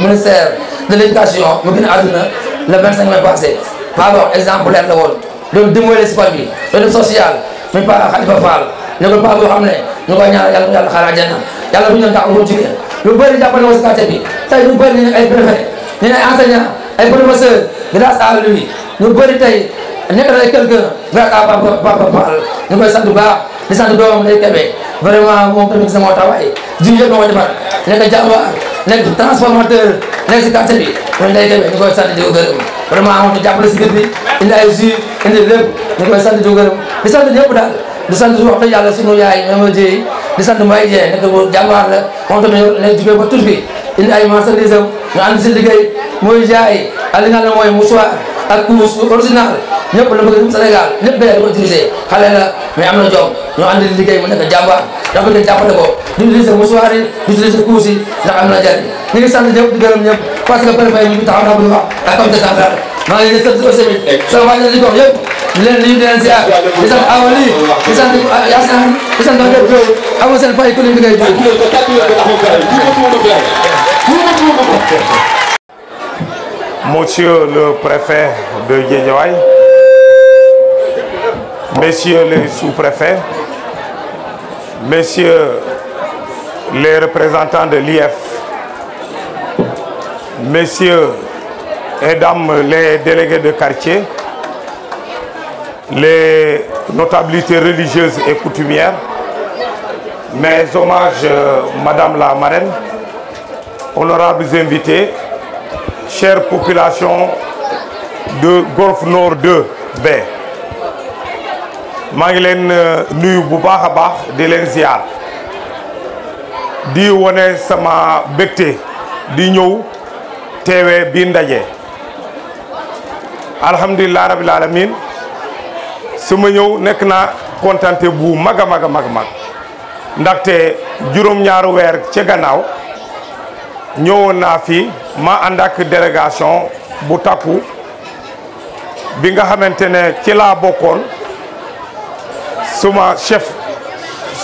ministère de l'éducation mu gën a àdduna le 25 mai passé papa exemplaire la woon doon dimbale si koñ bi doon def social muy papa Khalifa Fall nekkoon papa boo xam ne ñu koy ñaanal yàlla xaaral àjjana yàlla bu ñu doon tax bu jigéen lu bëri jàppale ko si quartier bi tey ñu bëri ñu ay préfet ñu ne ay enseignant ay professeur grâce à lui ñu bëri tey nekk na quelqu'un grâce à papa Fall ñu koy sant bu baax di sant doomam day kebe vraiment moom tamit sama tawaay jiw yëpp moo ko defar nekk jàmbaar nekk transformateur nekk si quartier bi mooy day kebe ñu koy sant di ko gërëm vraiment moom ñu jàppale si kër bi indi ay jus indi lépp ñu koy sant di ko gërëm di sant ñëpp daal di sant wax dëgg yàlla sunu yaay Mama Dieye di sant Mbaye Dieng nekk bu jàmbaar la moom tamit nekk jugee ba Turquie indi ay marchandises am ñu ànd si liggéey mooy jaay ak li nga xam ne mooy mouchoir ak couche original ñëpp la bëgg Sénégal ñëpp day ko utiliser xale la mais am na jom ñu ànd liggéey mu nekk jàmbaar dafa bëgg jàppale ko di utiliser mouchoir yi di utiliser couche yi ndax am na njariñ ñu ngi sant ñëpp di gërëm ñëpp parce que préfet ñu ngi taxaw na bu wax ak comité central maa ngi leen di sant aussi sama waa ñu di gox yëpp di leen nuyu di leen ziar di sant Awali di sant Yassine di sant Ndao Diop amoo seen fay ku leen liggéey Monsieur le préfet de Guédiawaye, messieurs les sous-préfets, messieurs les représentants de l'IF, messieurs et dames les délégués de quartier, les notabilités religieuses et coutumières, mes hommages, Madame la marraine, honorables invités, chère population de Golf Nord 2B. maa ngi leen nuyu bu baax a baax di leen ziar di wone sama bégte di ñëw teewee bi ndaje alhamdulilah rabil alamin sama ñëw nekk naa kontante bu mag a mag a mag ndaxte juróom-ñaari weer ca gannaaw ñëwoon naa fi ma ànd ak délégation bu takku bi nga xamante ne ci laa bokkoon suma chef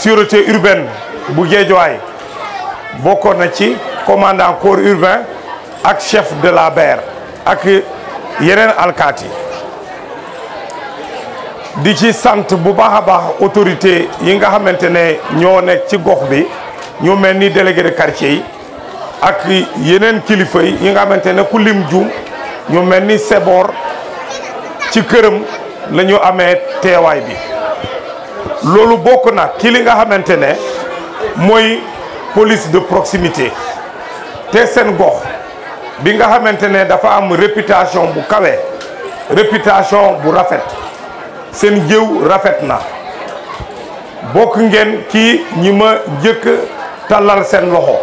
sûreté urbaine bu Guédiawaye bokkoon na ci commandant corps urbain ak chef de la BER ak yeneen alkaati di ci sant bu baax a baax autorité yi nga xamante ne ñoo nekk ci gox bi ñu mel ni délégué de quartier yi ak yeneen kilifa yi nga xamante ne ku lim juum ñu mel ni Sebor ci këram la ñu amee teewaay bi loolu bokk na ki li nga xamante ne mooy police de proximité te seen gox bi nga xamante ne dafa am réputation bu kawe réputation bu rafet seen jëw rafet na bokk ngeen ki ñi ma jëkk tàllal seen loxo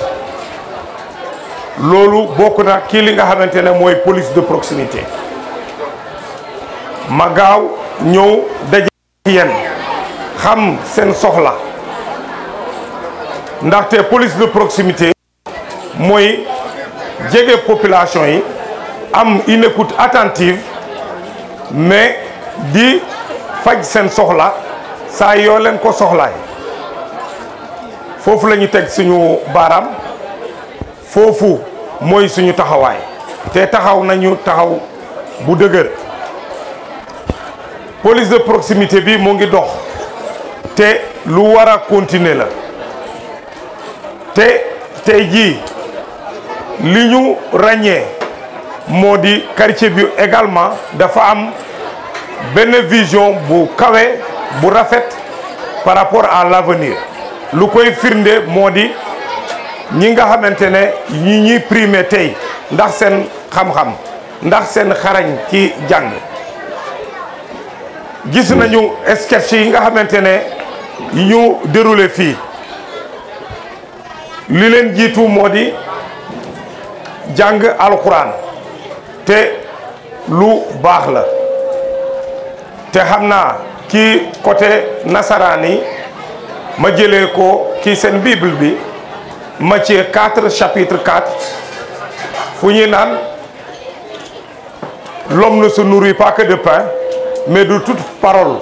loolu bokk na ki li nga xamante ne mooy police de proximité ma gaaw ñëw daje yéen xam seen soxla ndaxte police de proximité mooy jege population yi am une écoute attentive mais di faj seen soxla saa yoo leen ko soxlaay foofu la ñu teg suñu baaraam foofu mooy suñu taxawaay te taxaw nañu taxaw bu dëgër police de proximité bi mu ngi dox te lu war a continuer la te tey jii li ñu ràññee moo di quartier bi également dafa am benn vision bu kawe bu rafet par rapport à l'avenir lu koy firnde moo di ñi nga xamante ne ñi ñuy primé tey ndax seen xam-xam ndax seen xarañ ci jàng gis nañu sketch yi nga xamante ne yi ñu déroulé fii li leen jiitu moo di jàng alxuraan te lu baax la te xam naa ci côté nasaraan yi ma jëlee ko ci seen bible bi Matthieu 4 chapitre 4 fu ñuy naan l'homme ne se nourrit pas que de pain mais de toute parole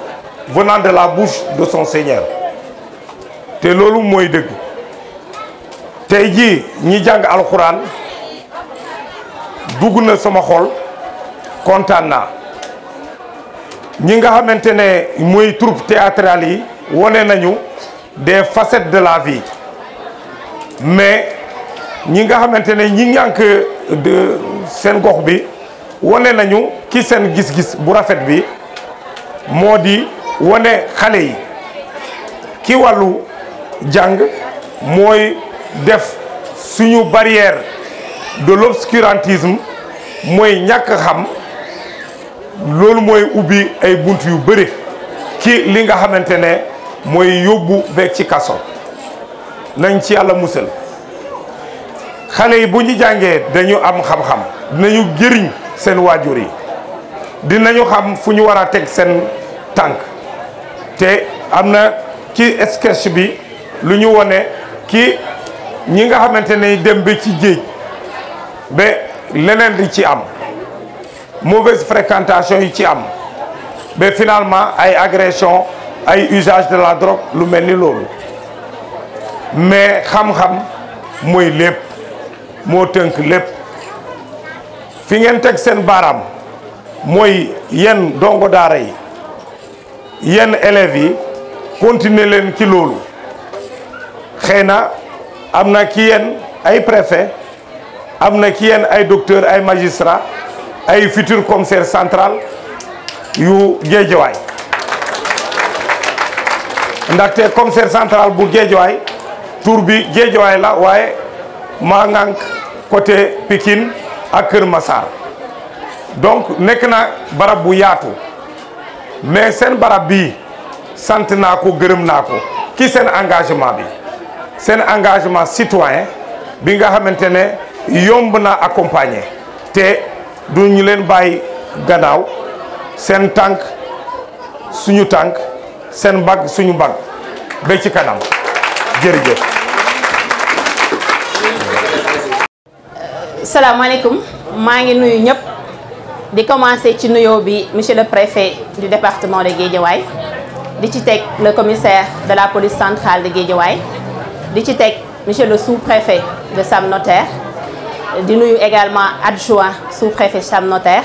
venant de la bouche de son Seigneur te loolu mooy dëgg tey jii ñi jàng alxuraan dugg na sama xol kontaan naa ñi nga xamante ne mooy troupe théâtrale yi wone nañu des facettes de la vie mais ñi nga xamante ne ñi ñànk de seen gox bi wone nañu ci seen gis-gis bu rafet bi moo di wone xale yi ki wàllu jàng mooy def suñu barrière de l'obscurantisme mooy ñàkk xam loolu mooy ubbi ay bunt yu bëri ci li nga xamante ne mooy yóbbu beeg ci kaso nañ ci yàlla musal xale yi bu ñu jàngee dañu am xam-xam dinañu jëriñ seen waajur yi dinañu xam fu ñu war a teg seen tànk te am na ci sketch bi lu ñu wone ki ñi nga xamante ne dem ba ci géej ba leneen di ci am mauvaise fréquentation yi ci am ba finalement ay agression ay usage de la drogue lu mel ni loolu mais xam-xam mooy lépp moo tënk lépp fi ngeen teg seen baaraam mooy yenn dongo daara yi yenn élèves yi continuer leen ci loolu xëy na am na ki yenn ay préfet am na ki yéen ay docteur ay magistrat ay futur commissaire central yu Guédiawaye ndaxte commissaire central bu Guédiawaye tur bi Guédiawaye la waaye maa ngànk côté Pikine ak Kër Massar donc nekk na barab bu yaatu mais seen barab bii sant naa ko gërëm naa ko ki seen engagement bi seen engagement citoyen bi nga xamante ne yomb na accompagner te duñu leen bàyyi gannaaw seen tànk suñu tànk seen mbagg suñu mbagg ba ci kanam jërëjëf. salaamaaleykum maa ngi nuyu ñëpp di commencer ci nuyoo bi monsieur le préfet du département de Guédiawaye di ci teg le commissaire de la police centrale de Guédiawaye di ci teg monsieur le sous-préfet de Sam Notaire di nuyu également adjoint sous-préfet Sam Notaire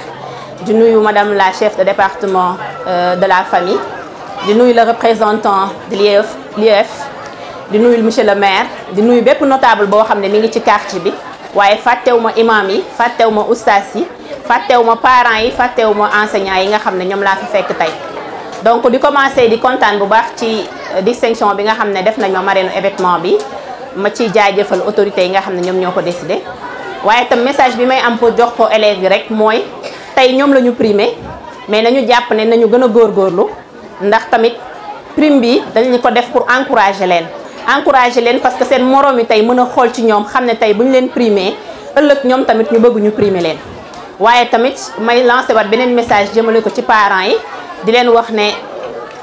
di nuyu madame la chef de département de la famille di nuyu le représentant de l'IEF di nuyu monsieur le maire di nuyu bépp notable boo xam ne mi ngi ci quartier bi waaye fàttewuma imam yi fàttewuma oustas yi fàttewuma parents yi fàttewuma enseignants yi nga xam ne ñoom laa fi fekk tey donc di commencer di kontaan bu baax ci distinction bi nga xam ne def nañ ma marraine événement bi ma ci jaajëfal autorités yi nga xam ne ñoom ñoo ko décidé waaye tam message bi may am pour jox ko élèves yi rek mooy tey ñoom la ñu primé mais nañu jàpp ne nañu gën a góorgóorlu ndax tamit prime bi dañu ko def pour encourager leen parce que seen moroom yi tey mën a xool ci ñoom xam ne tey bu ñu leen primé ëllëg ñoom tamit ñu bëgg ñu primer leen waaye tamit may lancé waat beneen message jëmale ko ci parents yi di leen wax ne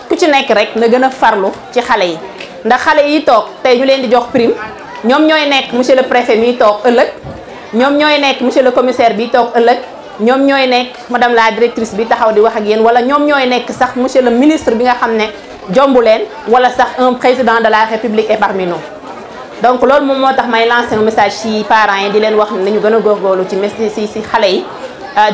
ku ci nekk rek na gën a farlu ci xale yi ndax xale yi toog tey ñu leen di jox prime ñoom ñooy nekk monsieur le préfet mi toog ëllëg ñoom ñooy nekk monsieur le commissaire bi toog ëllëg ñoom ñooy nekk madame la directrice bi taxaw di wax ak yéen wala ñoom ñooy nekk sax monsieur le ministre bi nga xam ne jombu leen wala sax un président de la république est parmi nous donc loolu moom moo tax may lancer un message ci parents yi di leen wax ne nañu gën a góorgóorlu ci xale yi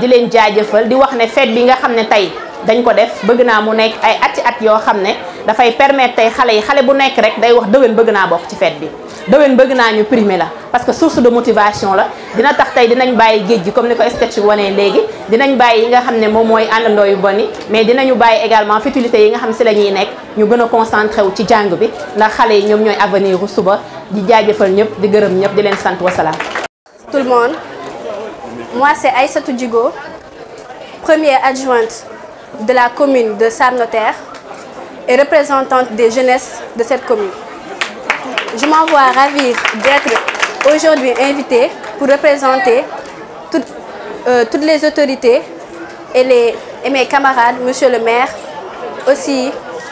di leen jaajëfal di wax ne fête bi nga xam ne tey dañ ko def bëgg naa mu nekk ay ati at yoo xam ne dafay permettre tey xale bu nekk rek day wax déwén bëgg naa bokk ci fête bi déwén bëgg naa ñu primer la parce que source de motivation la dina tax tey dinañ bàyyi géej gi comme ni ko sketch bi wanee léegi dinañ bàyyi yi nga xam ne moom mooy àndandoo yu bon yi mais dinañu bàyyi également futilité yi nga xam ne si la ñuy nekk ñu gën a concentré wu ci jàng bi ndax xale yi ñoom ñooy avenir u suba di jaajëfal ñëpp di gërëm ñëpp di leen sant wasalaam. Tout le monde, moi c'est Aïssatou Djigo, première adjointe de la commune de Sam Notaire et représentante des jeunesses de cette commune. Je m'en vois ravie d'être aujourd'hui invitée pour représenter toutes les autorités et mes camarades, monsieur le maire, aussi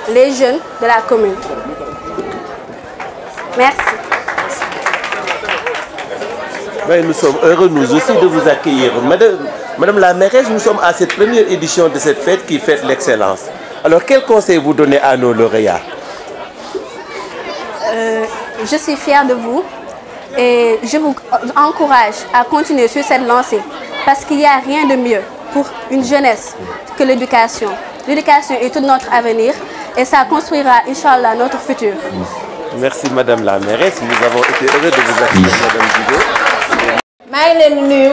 les jeunes de la commune. Merci. Oui, nous sommes heureux, nous aussi, de vous accueillir. Madame la mairesse, nous sommes à cette première édition de cette fête qui fête l'excellence. Alors, quel conseil vous donnez à nos lauréats? Je suis fière de vous et je vous encourage à continuer sur cette lancée parce qu'il n'y a rien de mieux pour une jeunesse que l'éducation. L'éducation est tout notre avenir et ça construira, Inch'Allah, notre futur. Merci Madame la mairesse, nous avons été heureux de vous accueillir, Madame Djigo. maa ngi leen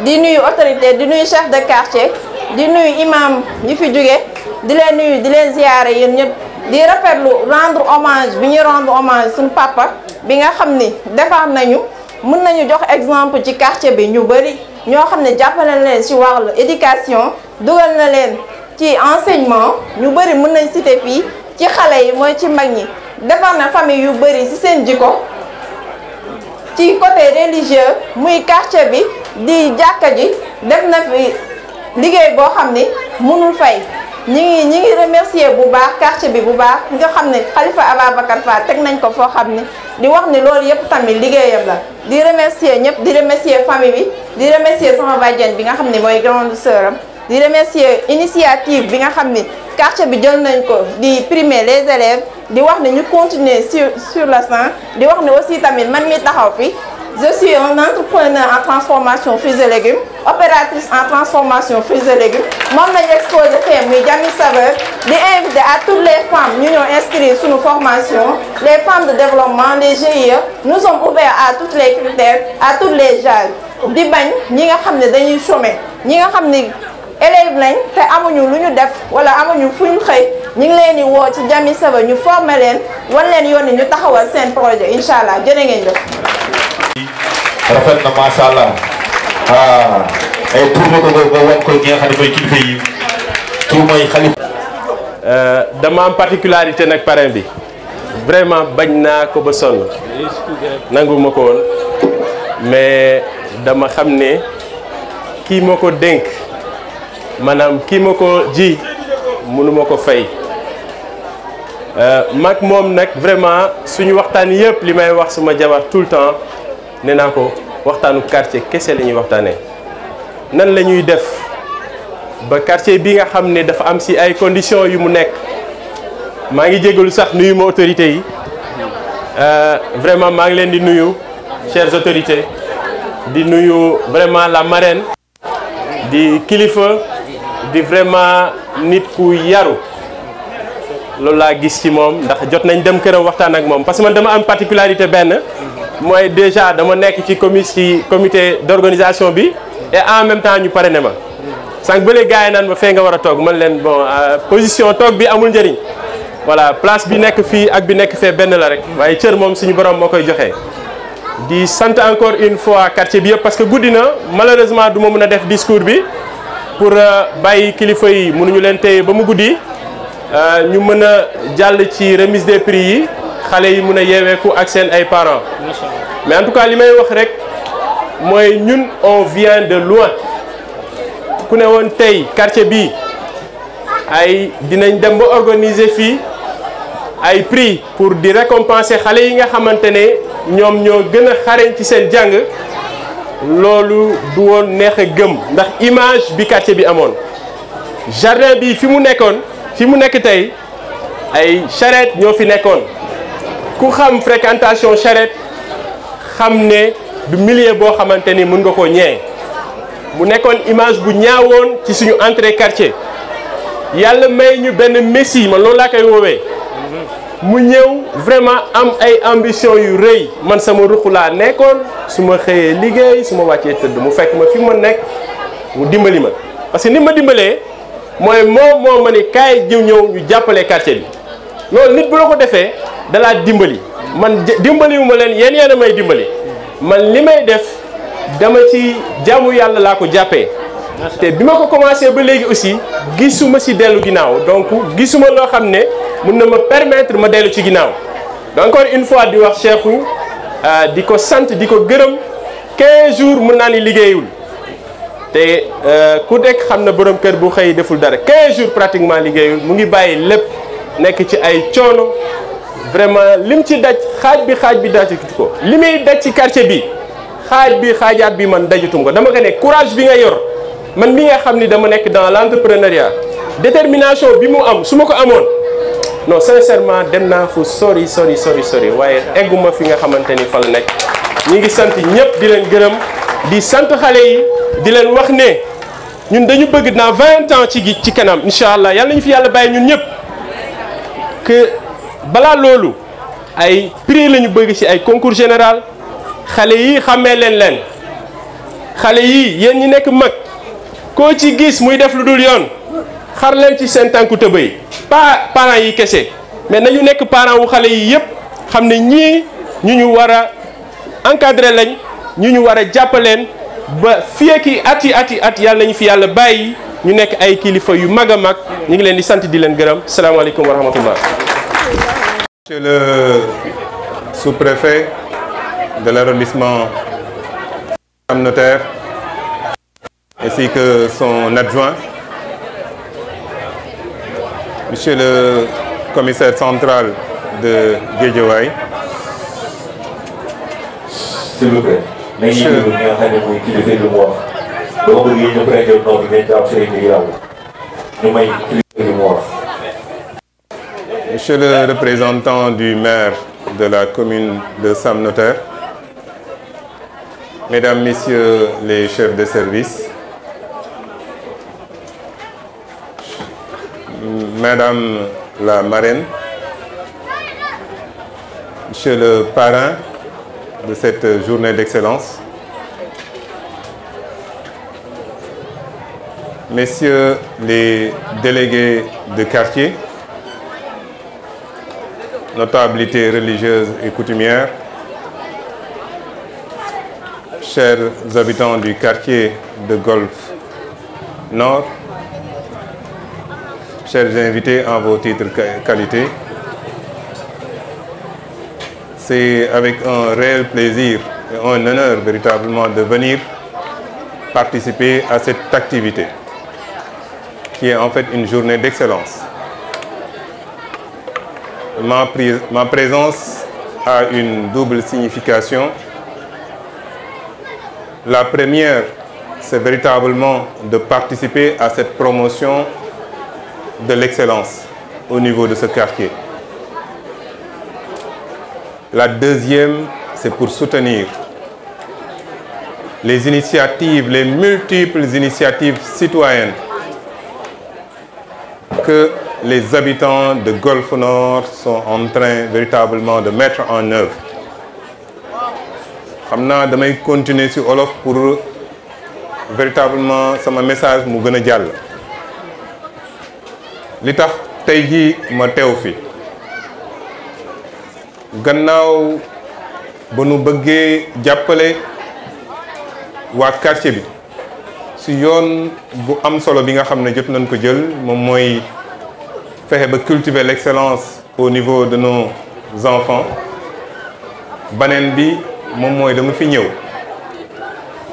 di nuyu autorité di nuyu chef de quartier di nuyu imam yi fi jóge di leen nuyu di leen ziyaare yéen ñëpp di rafetlu rendre hommage bi ñu rendre hommage suñu papa bi nga xam ni defar nañu mën nañu jox exemple ci quartier bi ñu bëri ñoo xam ne jàppale na leen ci wàllu éducation dugal na leen ci enseignement ñu bëri mën nañ citer fii ci xale yi mooy ci mag ñi defar na famille yu bëri ci seen jikko ci côté religieux muy quartier bi di jàkka ji def na fi liggéey boo xam ni mënul fay ñi ngi remercier bu baax quartier bi bu baax nga xam ne Khalifa Ababacar Fall teg nañ ko foo xam ne di wax ni loolu yëpp tamit liggéeyam la di remercier ñëpp di remercier famille bi di remercier sama bàjjen bi nga xam ne mooy grande sœur am di remercier initiative bi nga xam ni quartier bi jël nañ ko di primer les élèves di wax ne ñu continuer sur le sang di wax ne aussi tamit man mi taxaw fi je suis un entrepreneur en transformation fruits et légumes opératrice en transformation fruits et légumes moom lañ exposé fee muy Jami Saveur di invité à toutes les femmes ñu ñoo inscrire suñu formation les femmes de développement les GIE nous sommes ouverts à tous les critères à tous les âges di bañ ñi nga xam ne dañuy chômer ñi nga xam ni élèves lañ te amuñu lu ñu def wala amuñu fu ñu xëy ñu ngi leen di woo ci Jami Saba ñu former leen wan leen yoon ñu taxawal seen projet incha allah jërë ngeen jëf. rafet na macha allah ay tourné ko ba wan ko ñi nga xam ne mooy kilifa yi kii mooy xalifa. dama am particularité nag parrain bi vraiment bañ naa ko ba sonn nangu ma ko woon mais dama xam ne kii ma ko dénk maanaam kii ma ko ji mënuma ko fay mag moom nag vraiment suñu waxtaan yëpp li may wax suma jabar tout le temps nee naa ko waxtaanu quartier kese la ñuy waxtaanee nan la ñuy def ba quartier bi nga xam ne dafa am si ay conditions yu mu nekk maa ngi jégalu sax nuyu ma autorités yi vraiment maa ngi leen di nuyu chères autorités di nuyu vraiment la marraine di kilifa di vraiment nit ku yaru loolu laa gis ci moom ndax jot nañ dem këram waxtaan ak moom parce que man dama am particularité benn mooy déjà dama nekk ci comité d'organisation bi et en même temps ñu parrainé ma sànq bële gars yi naan ma fee nga war a toog man leen bon position toog bi amul njëriñ voilà place bi nekk fii ak bi nekk fee benn la rek waaye cër moom suñu borom moo koy joxe. di sant encore une fois quartier bi yëpp parce que guddi na malheureusement du ma mën a def discours bi pour bàyyi kilifa yi mënuñu leen téye ba mu guddi ñu mën a jàll ci remise des prix yi xale yi mën a yeeweeku ak seen ay parents mais en tout cas li may wax rek mooy ñun on vient de loin ku ne woon tey quartier bi ay dinañ dem ba organiser fii ay prix pour di récompenser xale yi nga xamante ne ñoom ñoo gën a xarañ ci seen jàng loolu du woon neex a gëm ndax image bi quartier bi amoon jardin bi fi mu nekk tey ay charrette ñoo fi nekkoon ku xam fréquentation charrette xam ne du milieu boo xamante ni mën nga koo ñee mu nekkoon image bu ñaawoon ci suñu entrée quartier yàlla may ñu benn messie man loolu laa koy woowee mu ñëw vraiment am ay ambition yu rëy man sama ruq laa nekkoon su ma xëyee liggéey su ma wàccee tëdd mu fekk ma fi ma nekk mu dimbali ma parce que ni ma dimbalee mooy moom moo ma ne kaay ñëw ñu jàppale quartier bi loolu nit bu la ko defee dalaa dimbali man dimbaliwu ma leen yéen a may dimbali man li may def dama ci jaamu yàlla laa ko jàppee te bi ma ko commencé ba léegi aussi gisuma ci dellu ginnaaw donc gisuma loo xam ne mën na ma permettre ma dellu ci ginnaaw donc encore une fois di wax Cheikhou di ko sant di ko gërëm 15 jours mën naa ni liggéeyul te ku nekk xam na borom kër bu xëy deful dara 15 jours pratiquement liggéeyul mu ngi bàyyi lépp nekk ci ay coono vraiment lim ci daj xaaj bi daj ko li muy daj ci quartier bi xaajaat bi man dajatum ko dama ko ne courage bi nga yor man mi nga xam ni dama nekk dans l'entrepreneuriat détermination bi mu am su ma ko amoon non sincèrement dem naa fu sori waaye egguma fi nga xamante ni fa la nekk ñi ngi sant ñëpp di leen gërëm di sant xale yi di leen wax ne ñun dañu bëgg dans 20 ans ci kanam incha allah yàlla nañu fi yàlla bàyyi ñun ñëpp que balaa loolu ay prix la ñu bëgg ci ay concours général xale yi xàmmee leen xale yi yéen ñi nekk mag koo ci gis muy def lu dul yoon xar leen ci seen tànku tëbëy pas parents yi kese mais nañu nekk parents wu xale yi yëpp xam ne ñii ñu ñu war a encadrer lañ ñu war a jàppaleen ba fii ak at yàlla nañu fi yàlla bàyyi ñu nekk ay kilifa yu mag a mag ñu ngi leen di sant di leen gërëm salaamaaleykum wa rahmatullah. Monsieur le sous-préfet de l'arrondissement Sam Notaire ainsi que son adjoint, Monsieur le commissaire central de Guédiawaye, s'il vous plaît. Monsieur le représentant du maire de la commune de Sam Notaire, Mesdames, Messieurs les chefs de service, Madame la marraine, Monsieur le parrain de cette journée d'excellence, messieurs les délégués de quartier, notabilités religieuses et coutumières, chers habitants du quartier de Golfe Nord, chers invités en vos titres qualité, c'est avec un réel plaisir et un honneur véritablement de venir participer à cette activité qui est en fait une journée d'excellence. Ma présence a une double signification. La première, c'est véritablement de participer à cette promotion de l'excellence au niveau de ce quartier. La deuxième, c'est pour soutenir les initiatives, les multiples initiatives citoyennes que les habitants de Golfe Nord sont en train véritablement de mettre en œuvre. Je vais continuer sur Wolof pour véritablement sama message mu gën a jàll. Li tax tey jii ma teew fi gannaaw ba nu bëggee jàppale waa quartier bi si yoon bu am solo bi nga xam ne jot nañ ko jël moom mooy fexe ba cultiver l'excellence au niveau de nos enfants. Baneen bi moom mooy dama fi ñëw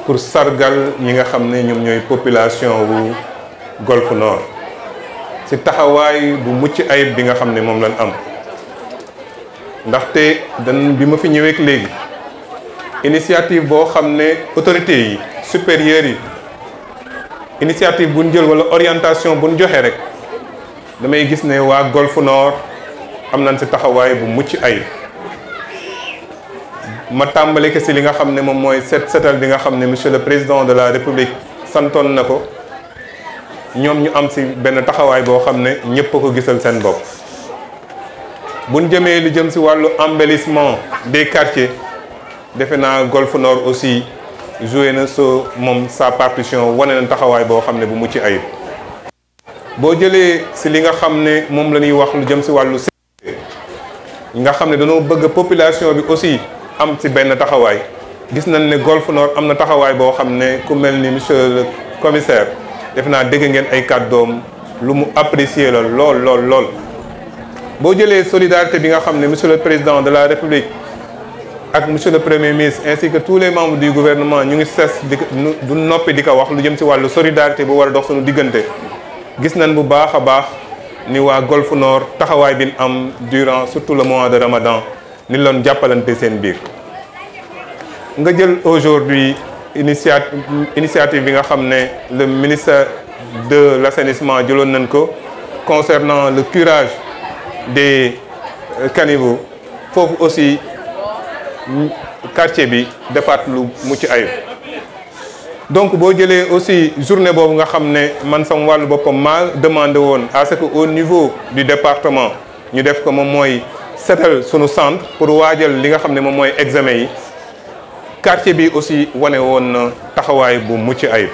pour sargal ñi nga xam ne ñoom ñooy population wu Golfe Nord ci taxawaay bu mucc ayib bi nga xam ne moom lañ am. ndaxte bi ma fi ñëweek léegi initiative boo xam ne autorités yi supérieurs yi initiative bu ñu jël wala orientation bu ñu joxe rek damay gis ne waa Golfe Nord am nañ ci taxawaay bu mucc ayib. ma tàmbale ko ci li nga xam ne moom mooy setal bi nga xam ne monsieur le président de la république santoon na ko ñoom ñu am ci benn taxawaay boo xam ne ñëpp a ko gisal seen bopp. bu ñu jëmee li jëm ci wàllu embellissement des quartiers defe naa Golfe Nord aussi joué na sa partition wane na taxawaay boo xam ne bu mucc ayib. boo jëlee ci li nga xam ne moom la ñuy wax lu jëm ci wàllu sécurité nga xam ne dañoo bëgg population bi aussi am ci benn taxawaay gis nañ ne Golfe Nord am na taxawaay boo xam ne ku mel ni monsieur le commissaire defe naa dégg ngeen ay kàddoom lu mu apprécier la lool. boo jëlee solidarité bi nga xam ne monsieur le président de la république ak monsieur le premier ministre ainsi que tous les membres du gouvernement ñu ngi du noppi di ko wax lu jëm ci wàllu solidarité bu war a dox suñu diggante gis nañ bu baax a baax ni waa Golfe Nord taxawaay bi am durant surtout le mois de Ramadan ni loon jàppalante seen biir. nga jël aujourd'hui initiative bi nga xam ne le ministère de l'assainissement jëloon nañ ko concernant le curage des caniveaux foofu aussi quartier bi defaat lu mucc ayib. donc boo jëlee aussi journée boobu nga xam ne man sama wàllu boppam maa demandé woon à ce que au niveau du département ñu def ko moom mooy setal sunu centre pour waajal li nga xam ne moom mooy examen yi quartier bi aussi wane woon na taxawaay bu mucc ayib.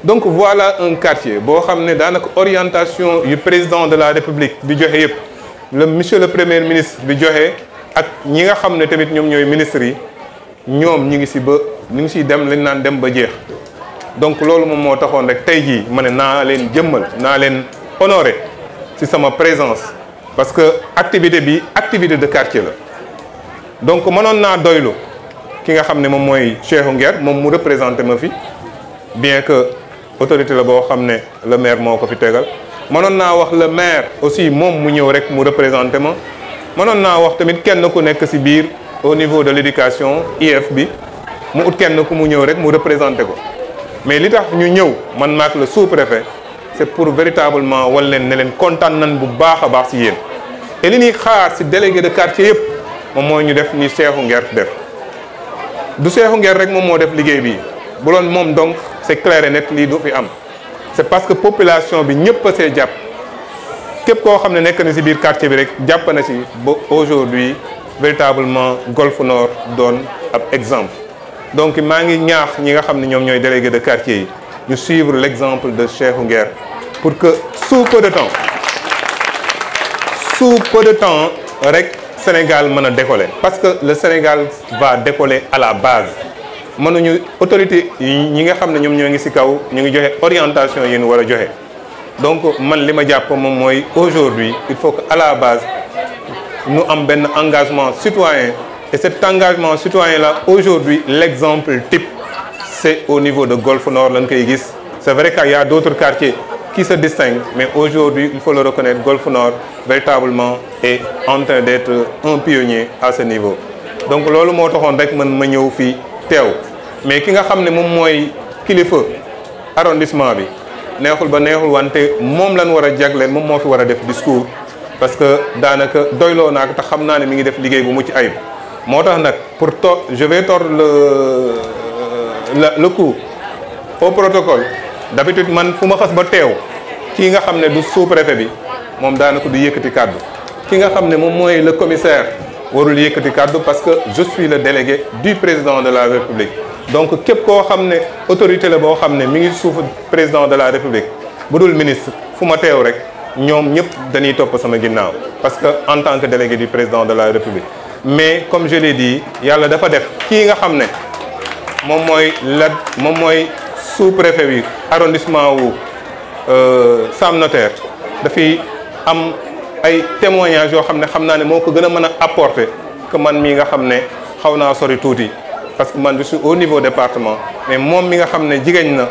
donc voilà un quartier boo xam ne daanaka orientation yu président de la république bi joxe yëpp monsieur le premier ministre bi joxe ak ñi nga xam ne tamit ñoom ñooy ministres yi ñoom ñu ngi ci dem lañ naan dem ba jeex. donc loolu moom moo taxoon rek tey jii ma ne naa leen jëmmal naa leen honorer ci sama présence parce que activité bi activité de quartier la. donc mënoon naa doylu ki nga xam ne moom mooy Cheikhou Nguer moom mu représenté ma fi bien que autorité la boo xam ne le maire moo ko fi tegal. mënoon naa wax le maire aussi moom mu ñëw rek mu représenté ma mënoon naa wax tamit kenn ku nekk ci biir au niveau de l'éducation IF bi mu ut kenn ku mu ñëw rek mu représenté ko mais li tax ñu ñëw man maak le sous-préfet c'est pour véritablement wan leen ne leen kontaan nañ bu baax a baax ci yéen et li ñuy xaar ci délégué de quartier yëpp moom mooy ñu def ni Cheikhou Nguer def du Cheikhou Nguer rek moom moo def liggéey bi bu doon moom donc c'est clair et net lii du fi am. c'est parce que population bi ñëpp a see jàpp képp koo xam ne nekk na ci biir quartier bi rek jàpp na ci ba aujourd'hui véritablement Golfe Nord doon ab exemple. donc maa ngi ñaax ñi nga xam ne ñoom ñooy délégué de quartier yi ñu suivre l'exemple de Cheikhou Nguer pour que sous peu de temps rek Sénégal mën a décoller parce que le Sénégal va décoller à la base mënuñu autorité ñi nga xam ne ñoom ñoo ngi ci kaw ñu ngi joxe orientation yi ñu war a joxe donc man li ma jàpp moom mooy aujourd'hui il faut que à la base ñu am benn engagement citoyen et cet engagement citoyen là aujourd'hui l'exemple type c'est au niveau de Golfe Nord lañ koy gis c'est vrai qu'il y a d'autres quartiers qui se distinguent mais aujourd'hui il faut le reconnaître Golfe Nord véritablement est en train d'être un pionnier à ce niveau donc loolu moo taxoon rek man ma ñëw fii teew mais ki nga xam ne moom mooy kilifa arrondissement bi neexul ba neexul wante moom lañ war a jagleel moom moo fi war a def discours parce que daanaka doyloo naa ko te xam naa ne mi ngi def liggéey bu mucc ayib moo tax nag pour je vais tordre le cou au protocole d'habitude man fu ma xas ba teew kii nga xam ne du sous-préfet bi moom daanaka du yëkkati kàddu ki nga xam ne moom mooy le commissaire warul yëkkati kàddu parce que je suis le délégué du président de la République donc képp koo xam ne autorité la boo xam ne mi ngi suuf président de la République bu dul ministre fu ma teew rek ñoom ñëpp dañuy topp sama ginnaaw parce que en tant que délégué du président de la République mais comme je l'ai dit yàlla dafa def kii nga xam ne moom mooy sous-préfet bi arrondissement wu Sam Notaire dafay am ay témoignages yoo xam naa ne moo ko gën a mën a apporter que man mii nga xam ne xaw naa sori tuuti parce que man je suis au niveau département mais moom mi nga xam ne jigéen na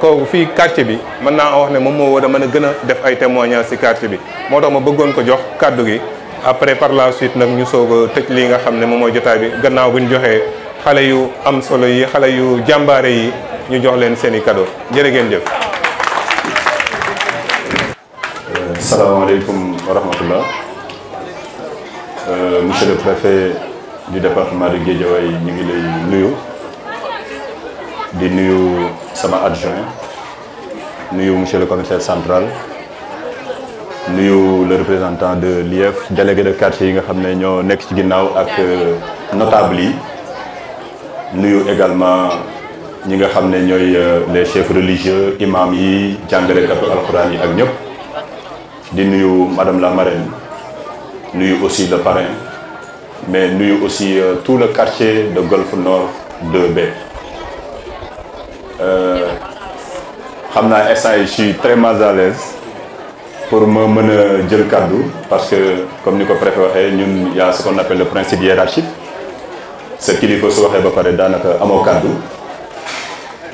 ko fii quartier bi mën naa wax ne moom moo war a mën a gën a def ay témoignages ci quartier bi moo tax ma bëggoon ko jox kàddu gi après par la suite nag ñu soog a tëj lii nga xam ne moom mooy jotaay bi gannaaw bu ñu joxee xale yu am solo yi xale yu jàmbaare yi ñu jox leen seen i cadeau jërë ngeen jëf. Salaamaaleykum wa rahmatullah. Monsieur le préfet du département de Guédiawaye ñu ngi lay nuyu di nuyu sama adjoint nuyu monsieur le commissaire central nuyu le représentant de l'IEF délégué de quartier yi nga xam ne ñoo nekk ci ginnaaw ak notable yi nuyu également ñi nga xam ne ñooy les chefs religieux imams yi jàngalekatu alxuraan yi ak ñëpp di nuyu madame la marraine nuyu aussi le parrain mais nuyu aussi tout le quartier de Golfe Nord 2B xam naa instant yi je suis très mal à l'aise pour ma mën a jël kaddu parce que comme ni ko préfet waxee ñun y a ce qu'on appelle le principe hiérarchique sa kilifa su waxee ba pare daanaka amoo kaddu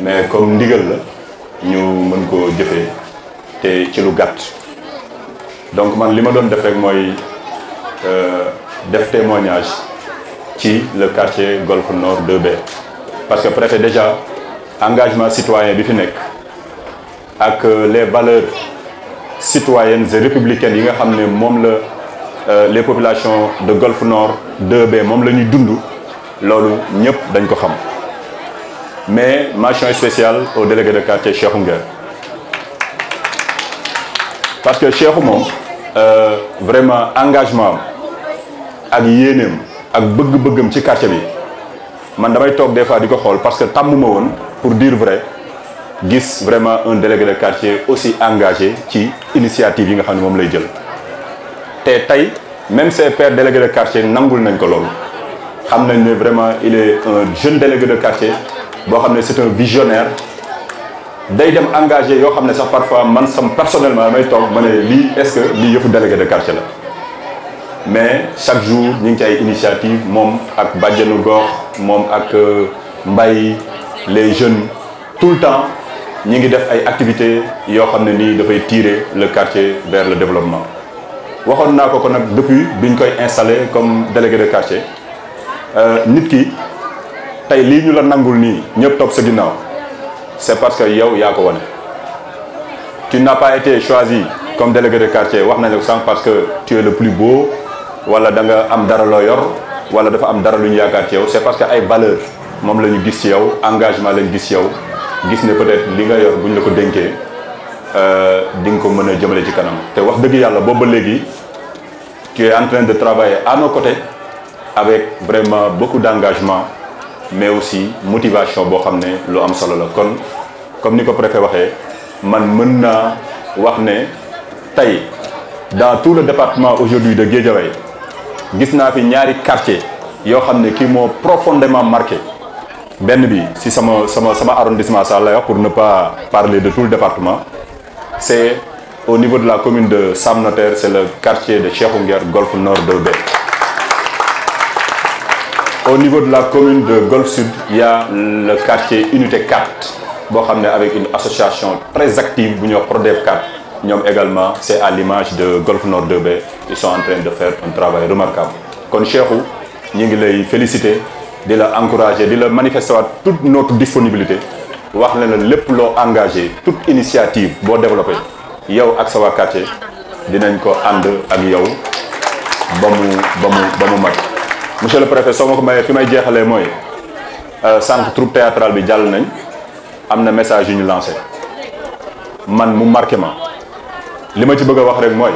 mais comme ndigal la ñu mën koo jëfee te ci lu gàtt donc man li ma doon def rek mooy def témoignage ci le quartier Golfe Nord 2B parce que préfet déjà engagement citoyen bi fi nekk ak les valeurs citoyennes et républicaines yi nga xam ne moom la les populations de Golfe Nord 2B moom la ñuy dund loolu ñëpp dañ ko xam mais mention spéciale au délégué de quartier Cheikhou Nguer parce que Cheikhou moom vraiment engagement ak yéeneem ak bëgg-bëggam ci quartier bi man damay toog des fois di ko xool parce que tàmmuma woon pour dire vrai gis vraiment un délégué de quartier aussi engagé ci initiative yi nga xam ne moom lay jël te tey même ses pères délégués de quartier nangul nañ ko loolu xam nañ ne vraiment il est un jeune délégué de quartier boo xam ne c'est un visionnaire day dem engagé yoo xam ne sax parfois man sam personnellement damay toog ma ne lii est-ce que lii yëfu délégué de quartier la mais chaque jour ñu ngi ci ay initiative moom ak bàjjenu gox moom ak mbay les jeunes tout le temps ñi ngi def ay activités yoo xam ne nii dafay tirer le quartier vers le développement waxoon naa ko nag depuis biñ koy installé comme délégué de quartier nit ki tey lii ñu la nangul nii ñëpp topp sa ginnaaw c'est parce que yow yaa ko wane tu n'as pas été choisi comme délégué de quartier wax nañ ko sànq parce que tu es le plus beau wala da nga am dara loo yor wala dafa am dara lu ñu yaakaar ci yow c'est parce que ay valeurs moom la ñu gis ci yow engagement lañ gis ci yow gis ne peut-être li nga yor bu ñu la ko dénkee di nga ko mën a jëmale ci kanam te wax dëgg yàlla boobu ba léegi tu es en train de travailler à nos côtés avec vraiment beaucoup d'engagement mais aussi motivation boo xam ne lu am solo la kon comme ni ko préfet waxee man mën naa wax ne tey dans tout le département aujourd'hui de Guédiawaye gis naa fi ñaari quartier yoo xam ne kii moo profondément marqué benn bi si sama arrondissement ça lay wax pour ne pas parler de tout le département c'est au niveau de la commune de Sam Notaire, c'est le quartier de Cheikh Nguer Golfe Nord 2B. Au niveau de la commune de Golfe Sud, il y a le quartier Unité 4 avec une association très active Prodev 4. Nous également, c'est à l'image de Golfe Nord 2B. Ils sont en train de faire un travail remarquable. Comme Cheikhou, nous les féliciter, de l'encourager, de manifester toute notre disponibilité. Wax na lepp lo engagé toute initiative bo développer yow ak sa wa quartier dinañ ko and ak yow bamu mat monsieur le préfet soo ma ko mayee fi may jeexalee mooy sànq troupe théâtrale bi jàll nañ am na message yu ñu lancé man mu marqué ma li ma ci bëgg a wax rek mooy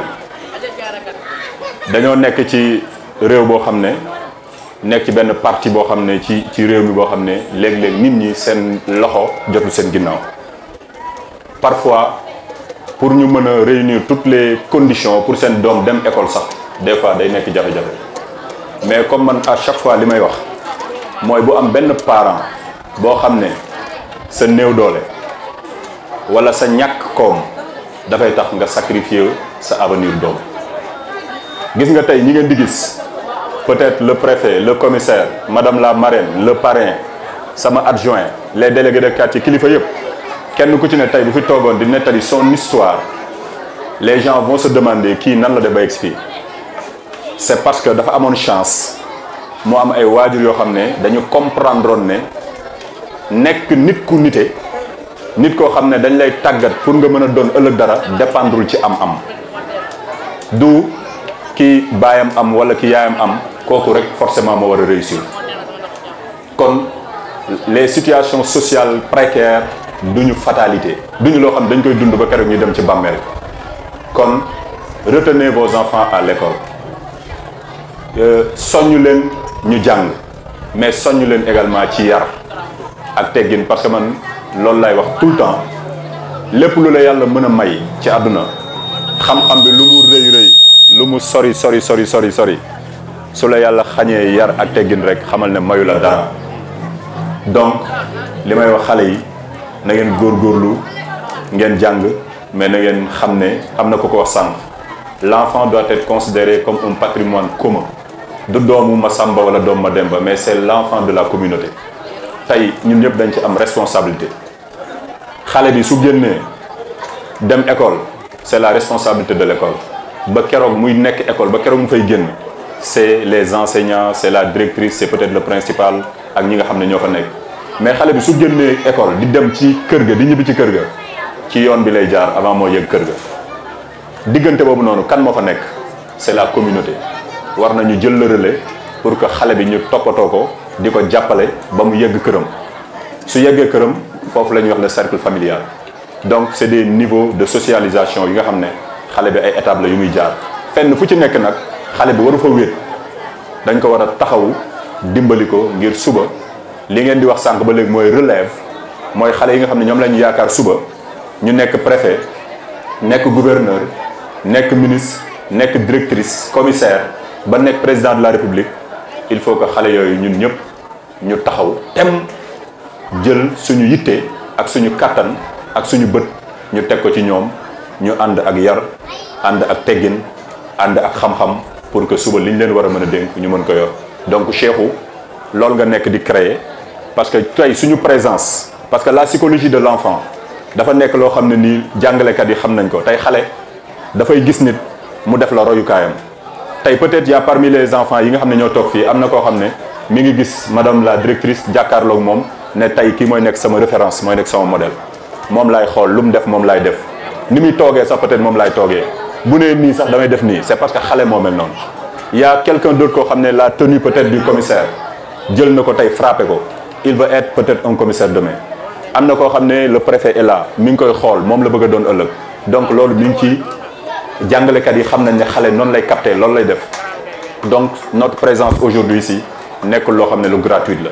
dañoo nekk ci réew boo xam ne nekk ci benn parti boo xam ne ci réew mi boo xam ne léeg-léeg nit ñi seen loxo jotul seen ginnaaw parfois pour ñu mën a réunir toutes les conditions pour seen doom dem école sax des fois day nekk jafe-jafe mais comme man à chaque fois li may wax mooy bu am benn parent boo xam ne sa néew doole wala sa ñàkk koom dafay tax nga sacrifier sa avenir doom gis nga tey ñi ngeen di gis peut-être le préfet le commissaire madame la marraine le parrain sama adjoint les délégués de quartier kilifa yëpp kenn ku ci ne tey bu fi toogoon di nettali son histoire les gens vont se demander kii nan la def ba egsi fii c'est parce que dafa amoon chance moo am ay waajur yoo xam ne dañu comprendre ne nekk nit ku nite nit koo xam ne dañ lay tàggat pour nga mën a doon ëllëg dara dépendrul ci am-am du ki baayam am wala ki yaayam am kooku rek forcément moo war a réussir kon les situations sociales précaires duñu fatalité duñu loo xam dañ koy dund ba keroog ñu dem ci bàmmeel kon retenez vos enfants à l'école soññu leen ñu jàng mais soññu leen également ci yar ak teggin parce que man loolu lay wax tout le temps lépp lu la yàlla mën a may ci àdduna xam-xam bi lu mu rëy rëy lu mu sori su la yàlla xañee yar ak teggin rek xamal ne mayu la dara donc li may wax xale yi na ngeen góorgóorlu ngeen jàng mais na ngeen xam ne am na ko wax sànq l'enfant doit être considéré comme un patrimoine commun du doomu Masamba wala doomu Mademba mais c'est l'enfant de la communauté tey ñun ñëpp dañ ci am responsabilité xale bi su génnee dem école c'est la responsabilité de l'école ba keroog muy nekk école ba keroog mu fay génn c'est les enseignants c'est la directrice c'est peut-être le principal ak ñi nga xam ne ñoo fa nekk mais xale bi su génnee école di dem ci kër ga di ñibbi ci kër ga ci yoon bi lay jaar avant moo yegg kër ga diggante boobu noonu kan moo fa nekk c'est la communauté war nañu jël le relais pour que xale bi ñu toppatoo ko di ko jàppale ba mu yegg këram su yeggee këram foofu la ñuy wax le cercle familial donc c'est des niveaux de socialisation yi nga xam ne xale bi ay étapes la yu muy jaar fenn fu ci nekk nag xale bi waru fa wéet dañ ko war a taxawu dimbali ko ngir suba li ngeen di wax sànq ba léegi mooy relève mooy xale yi nga xam ne ñoom la ñu yaakaar suba ñu nekk préfet nekk gouverneur nekk ministre nekk directrice commissaire ba nekk président de la république il faut que xale yooyu ñun ñëpp ñu taxaw tem jël suñu yitte ak suñu kàttan ak suñu bët ñu teg ko ci ñoom ñu ànd ak yar ànd ak teggin ànd ak xam-xam pour que suba liñ leen war a mën a dénk ñu mën ko yor donc Cheikhou loolu nga nekk di créer parce que tey suñu présence parce que la psychologie de l'enfant dafa nekk loo xam ne nii jàngalekat yi xam nañ ko tey xale dafay gis nit mu def la royukaayam tey peut-être y a parmi les enfants yi nga xam ne ñoo toog fii am na koo xam ne mi ngi gis madame la directrice jàkkaarloog moom ne tey kii mooy nekk sama référence mooy nekk sama modèle moom laay xool lu mu def moom laay def ni muy toogee sax peut-être moom laay toogee bu nee nii sax damay def nii c'est parce que xale moo mel noonu il y a quelqu'un d'autre koo xam ne la tenue peut-être du commissaire jël na ko tey frappé ko il va être peut-être un commissaire demain am na koo xam ne le préfet est là mi ngi koy xool moom la bëgg a doon ëllëg donc loolu mi ngi ci jàngalekat yi xam nañ ne xale noonu lay capter loolu lay def donc notre présence aujourd'hui ici nekkul loo xam ne lu gratuite la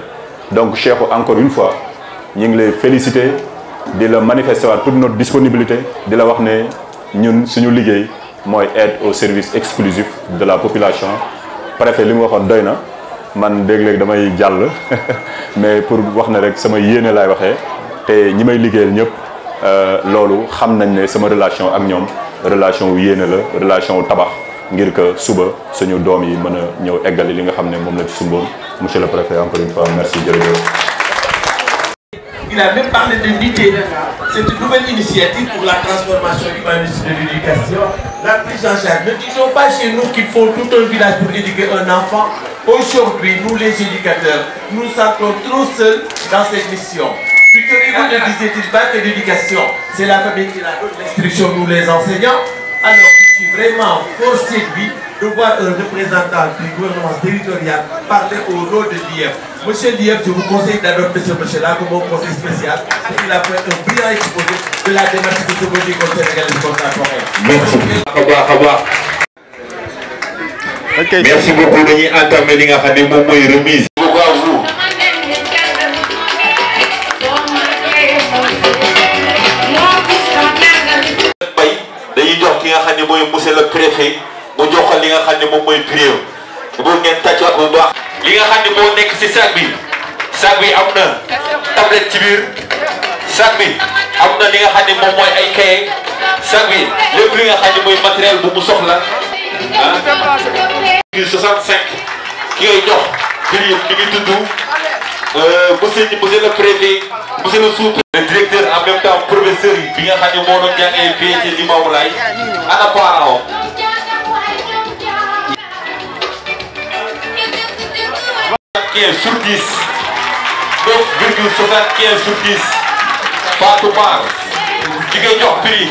donc Cheikhou encore une fois ñu ngi lay féliciter di la manifester waat toute notre disponibilité di la wax ne ñun suñu liggéey mooy aide au service exclusif de la population préfet li mu waxoon doy na man léeg-léeg damay jàll mais pour wax ne rek sama yéene laay waxee te ñi may liggéeyal ñëpp loolu xam nañ ne sama relation ak ñoom relation wu yéene la relation wu tabax ngir que suba suñu doom yi mën a ñëw eggali li nga xam ne moom la ci sumboon monsieur le préfet encore une fois merci jërëjëf. Il a même parlé de l'idée, cette nouvelle initiative pour la transformation humaniste de l'éducation, la prise en charge. Ne disons pas chez nous qu'il faut tout un village pour éduquer un enfant. Aujourd'hui, nous les éducateurs, nous sentons trop seuls dans cette mission. Victor Hugo ne disait-il pas que l'éducation, c'est la famille qui la donne l'instruction, nous les enseignants. Alors, je suis vraiment forcé de voir un représentant du gouvernement territorial parler au nom de l'IEF. Monsieur l'IEF, je vous conseille d'adopter ce monsieur-là comme un conseil spécial, parce qu'il a fait un brillant exposé de la démarche de ce côté comme sénégalais contemporain. Merci. Merci beaucoup. Nous avons entamé les remise. Beaucoup à vous. dañuy jox ki nga xam ne mooy monsieur le préfet mu joxal li nga xam ne moom mooy prix bu ngeen tàccu ak bu baax. li nga xam ne moo nekk ci sac bi am na tablette ci biir sac bi am na li nga xam ne moom mooy ay cahier sac bi lépp li nga xam ne mooy matériel bu mu soxla ah. 65 ki ngay jox prix mi ngi tudd monsieur le préfet monsieur le sous-préfet. Le directeur en même temps professeur bi nga xam ne moo doon jàngee fii ci Limamoulaye ana parent 15 sur 10 9,75 sur 10 Fatou Mar di ngay jox prix.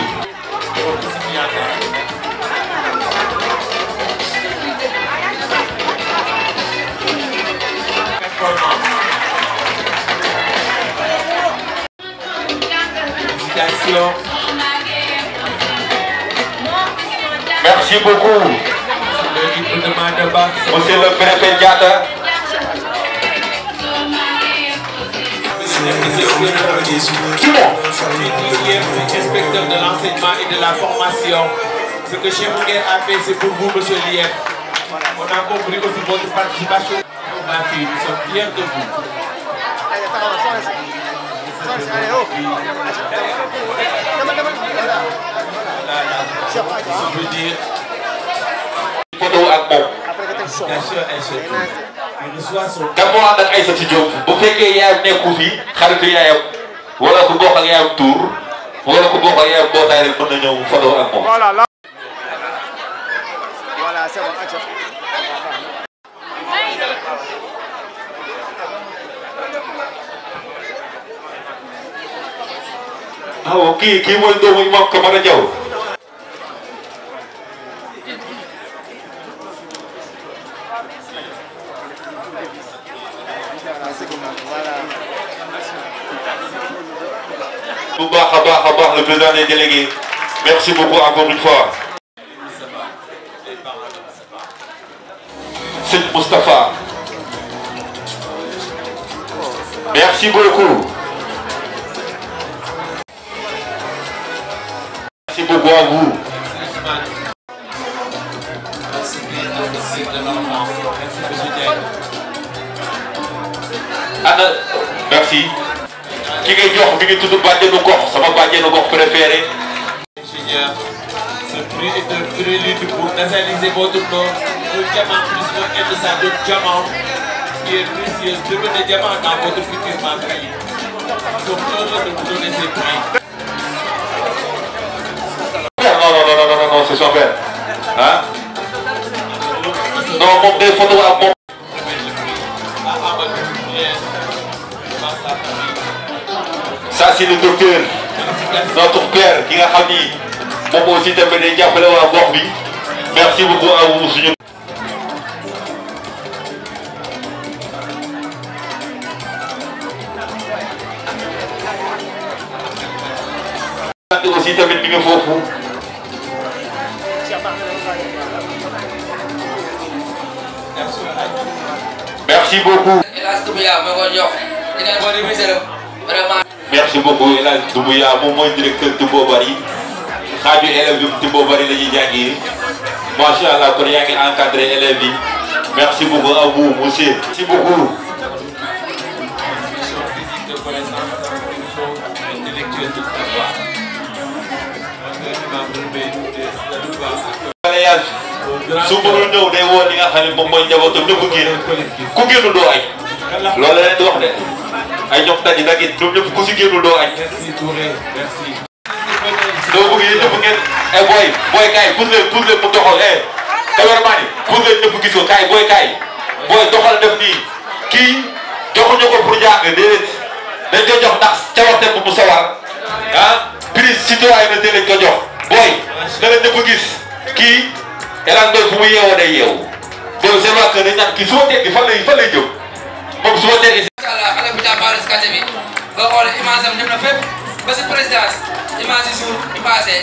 Merci beaucoup. Monsieur le préfet Diatta. Inspecteur de l'enseignement et de la formation. Ce que Cheikh Nguer a fait, c'est pour vous, monsieur l'IEF. On a compris aussi votre participation. Ma fille, nous sommes fiers de vous. Je veux dire. Photo ak moom. dama ànd ak Aïssatou Diop bu fekkee yaayam nekku fi xaritu yaayam wala ku bokk ak yaayam tour wala ku bokk ak yaayam mbootaay rek mën na ñëw photo ak moom. Voilà, c'est bon. ah kii mooy doomu Imam Kamara Diaw. bu baax a baax le président des délégués merci beaucoup encore une fois. Sëñ Moustapha merci beaucoup. Merci beaucoup à vous. Anna merci. ki ngay jox mi ngi tudd bàjjenu gox sama bàjjenu gox préféré. Ingénieur, ce prix est un prélude pour nationaliser votre nom. Un diamant plus un indécent de diamant qui est précieux. Devenez diamant dans votre futur mari. Nous sommes heureux de vous donner ces prix. Non, c'est son père. Hein? Non, moom day photo ak moom. Ça c'est le docteur notre père qui nga xam ni moom aussi tamit day jàppale waa gox bi merci beaucoup à vous suñu. aussi tamit mi ngi foofu. merci beaucoup. merci beaucoup El Hadj Doumbouya moom mooy directeur Timbo Bari xaaju élèves yi Timbo Bari la ñuy jàngi macha allah kon yaa ngi encadré élèves yi merci beaucoup à vous monsieur. merci beaucoup. su mënul ñëw day woo li nga xam ne moom mooy njabootam ñëpp génn ku génn doo añ loolu la leen di wax de ay ñoom tànn nag it ñoom ñëpp ku si génn doo añ. doo bëgg yéen ñëpp ngeen booy kaay pour leen mu doxal cameraman yi pour leen ñëpp gis ko kaay booy doxal def nii kii joxuñu ko pour jàng déedéet dañ ko jox ndax cawarte bu mu sawar prix citoyenneté lañ ko jox booy na leen ñëpp gis kii. El Hadj Ndoye fu mu yeewoo day yeewu donc c'est vrai que dañ naan kii su ma teggi fan lay jëm moom su ma teggi. macha allah xale bu jàmbaare si quartier bi boo xoolee image am dem na fépp ba si présidence image yi jour bi passé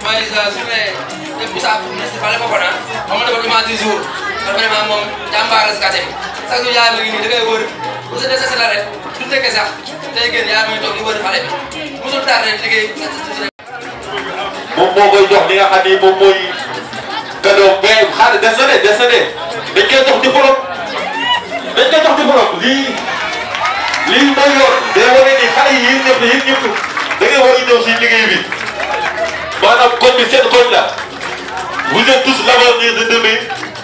mooy journée de Moussa municipal Fofana moom la defoon image du jour kon vraiment moom jàmbaare si quartier bi chaque jour yaay ma ngi nii da ngay wër bu sa dese la rek du tekkee sax day génn yaay ma ngi toog di wër xale bi mosul tardé liggéey. moom moo koy jox li nga xam ni moom mooy. cadeau mais xaaral des na de dañ koy jox diplôme lii mooy yor day wane ni xale yi yéen ñëpp da ngay war a ñëw si liggéey bi maanaam koñ bi seen koñ la vous êtes tous l'avenir de demain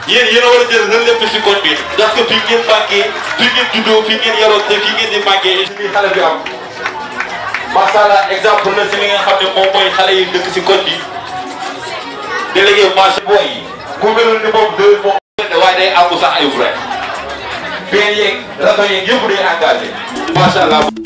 yéen a war a jël relève bi si koñ bi parce que fii ngeen màggee fii ngeen juddoo fii ngeen yaroo te fii ngeen di màggee li xale bi am macha allah exemple la si li nga xam ne moom mooy xale yi dëkk si koñ bi. délégué marché booy yi ku meloon ni moom deux moom waaye day àggu sax ay vrai benn yeeg rato yeeg yëpp day engagé macha allah.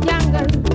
Jangal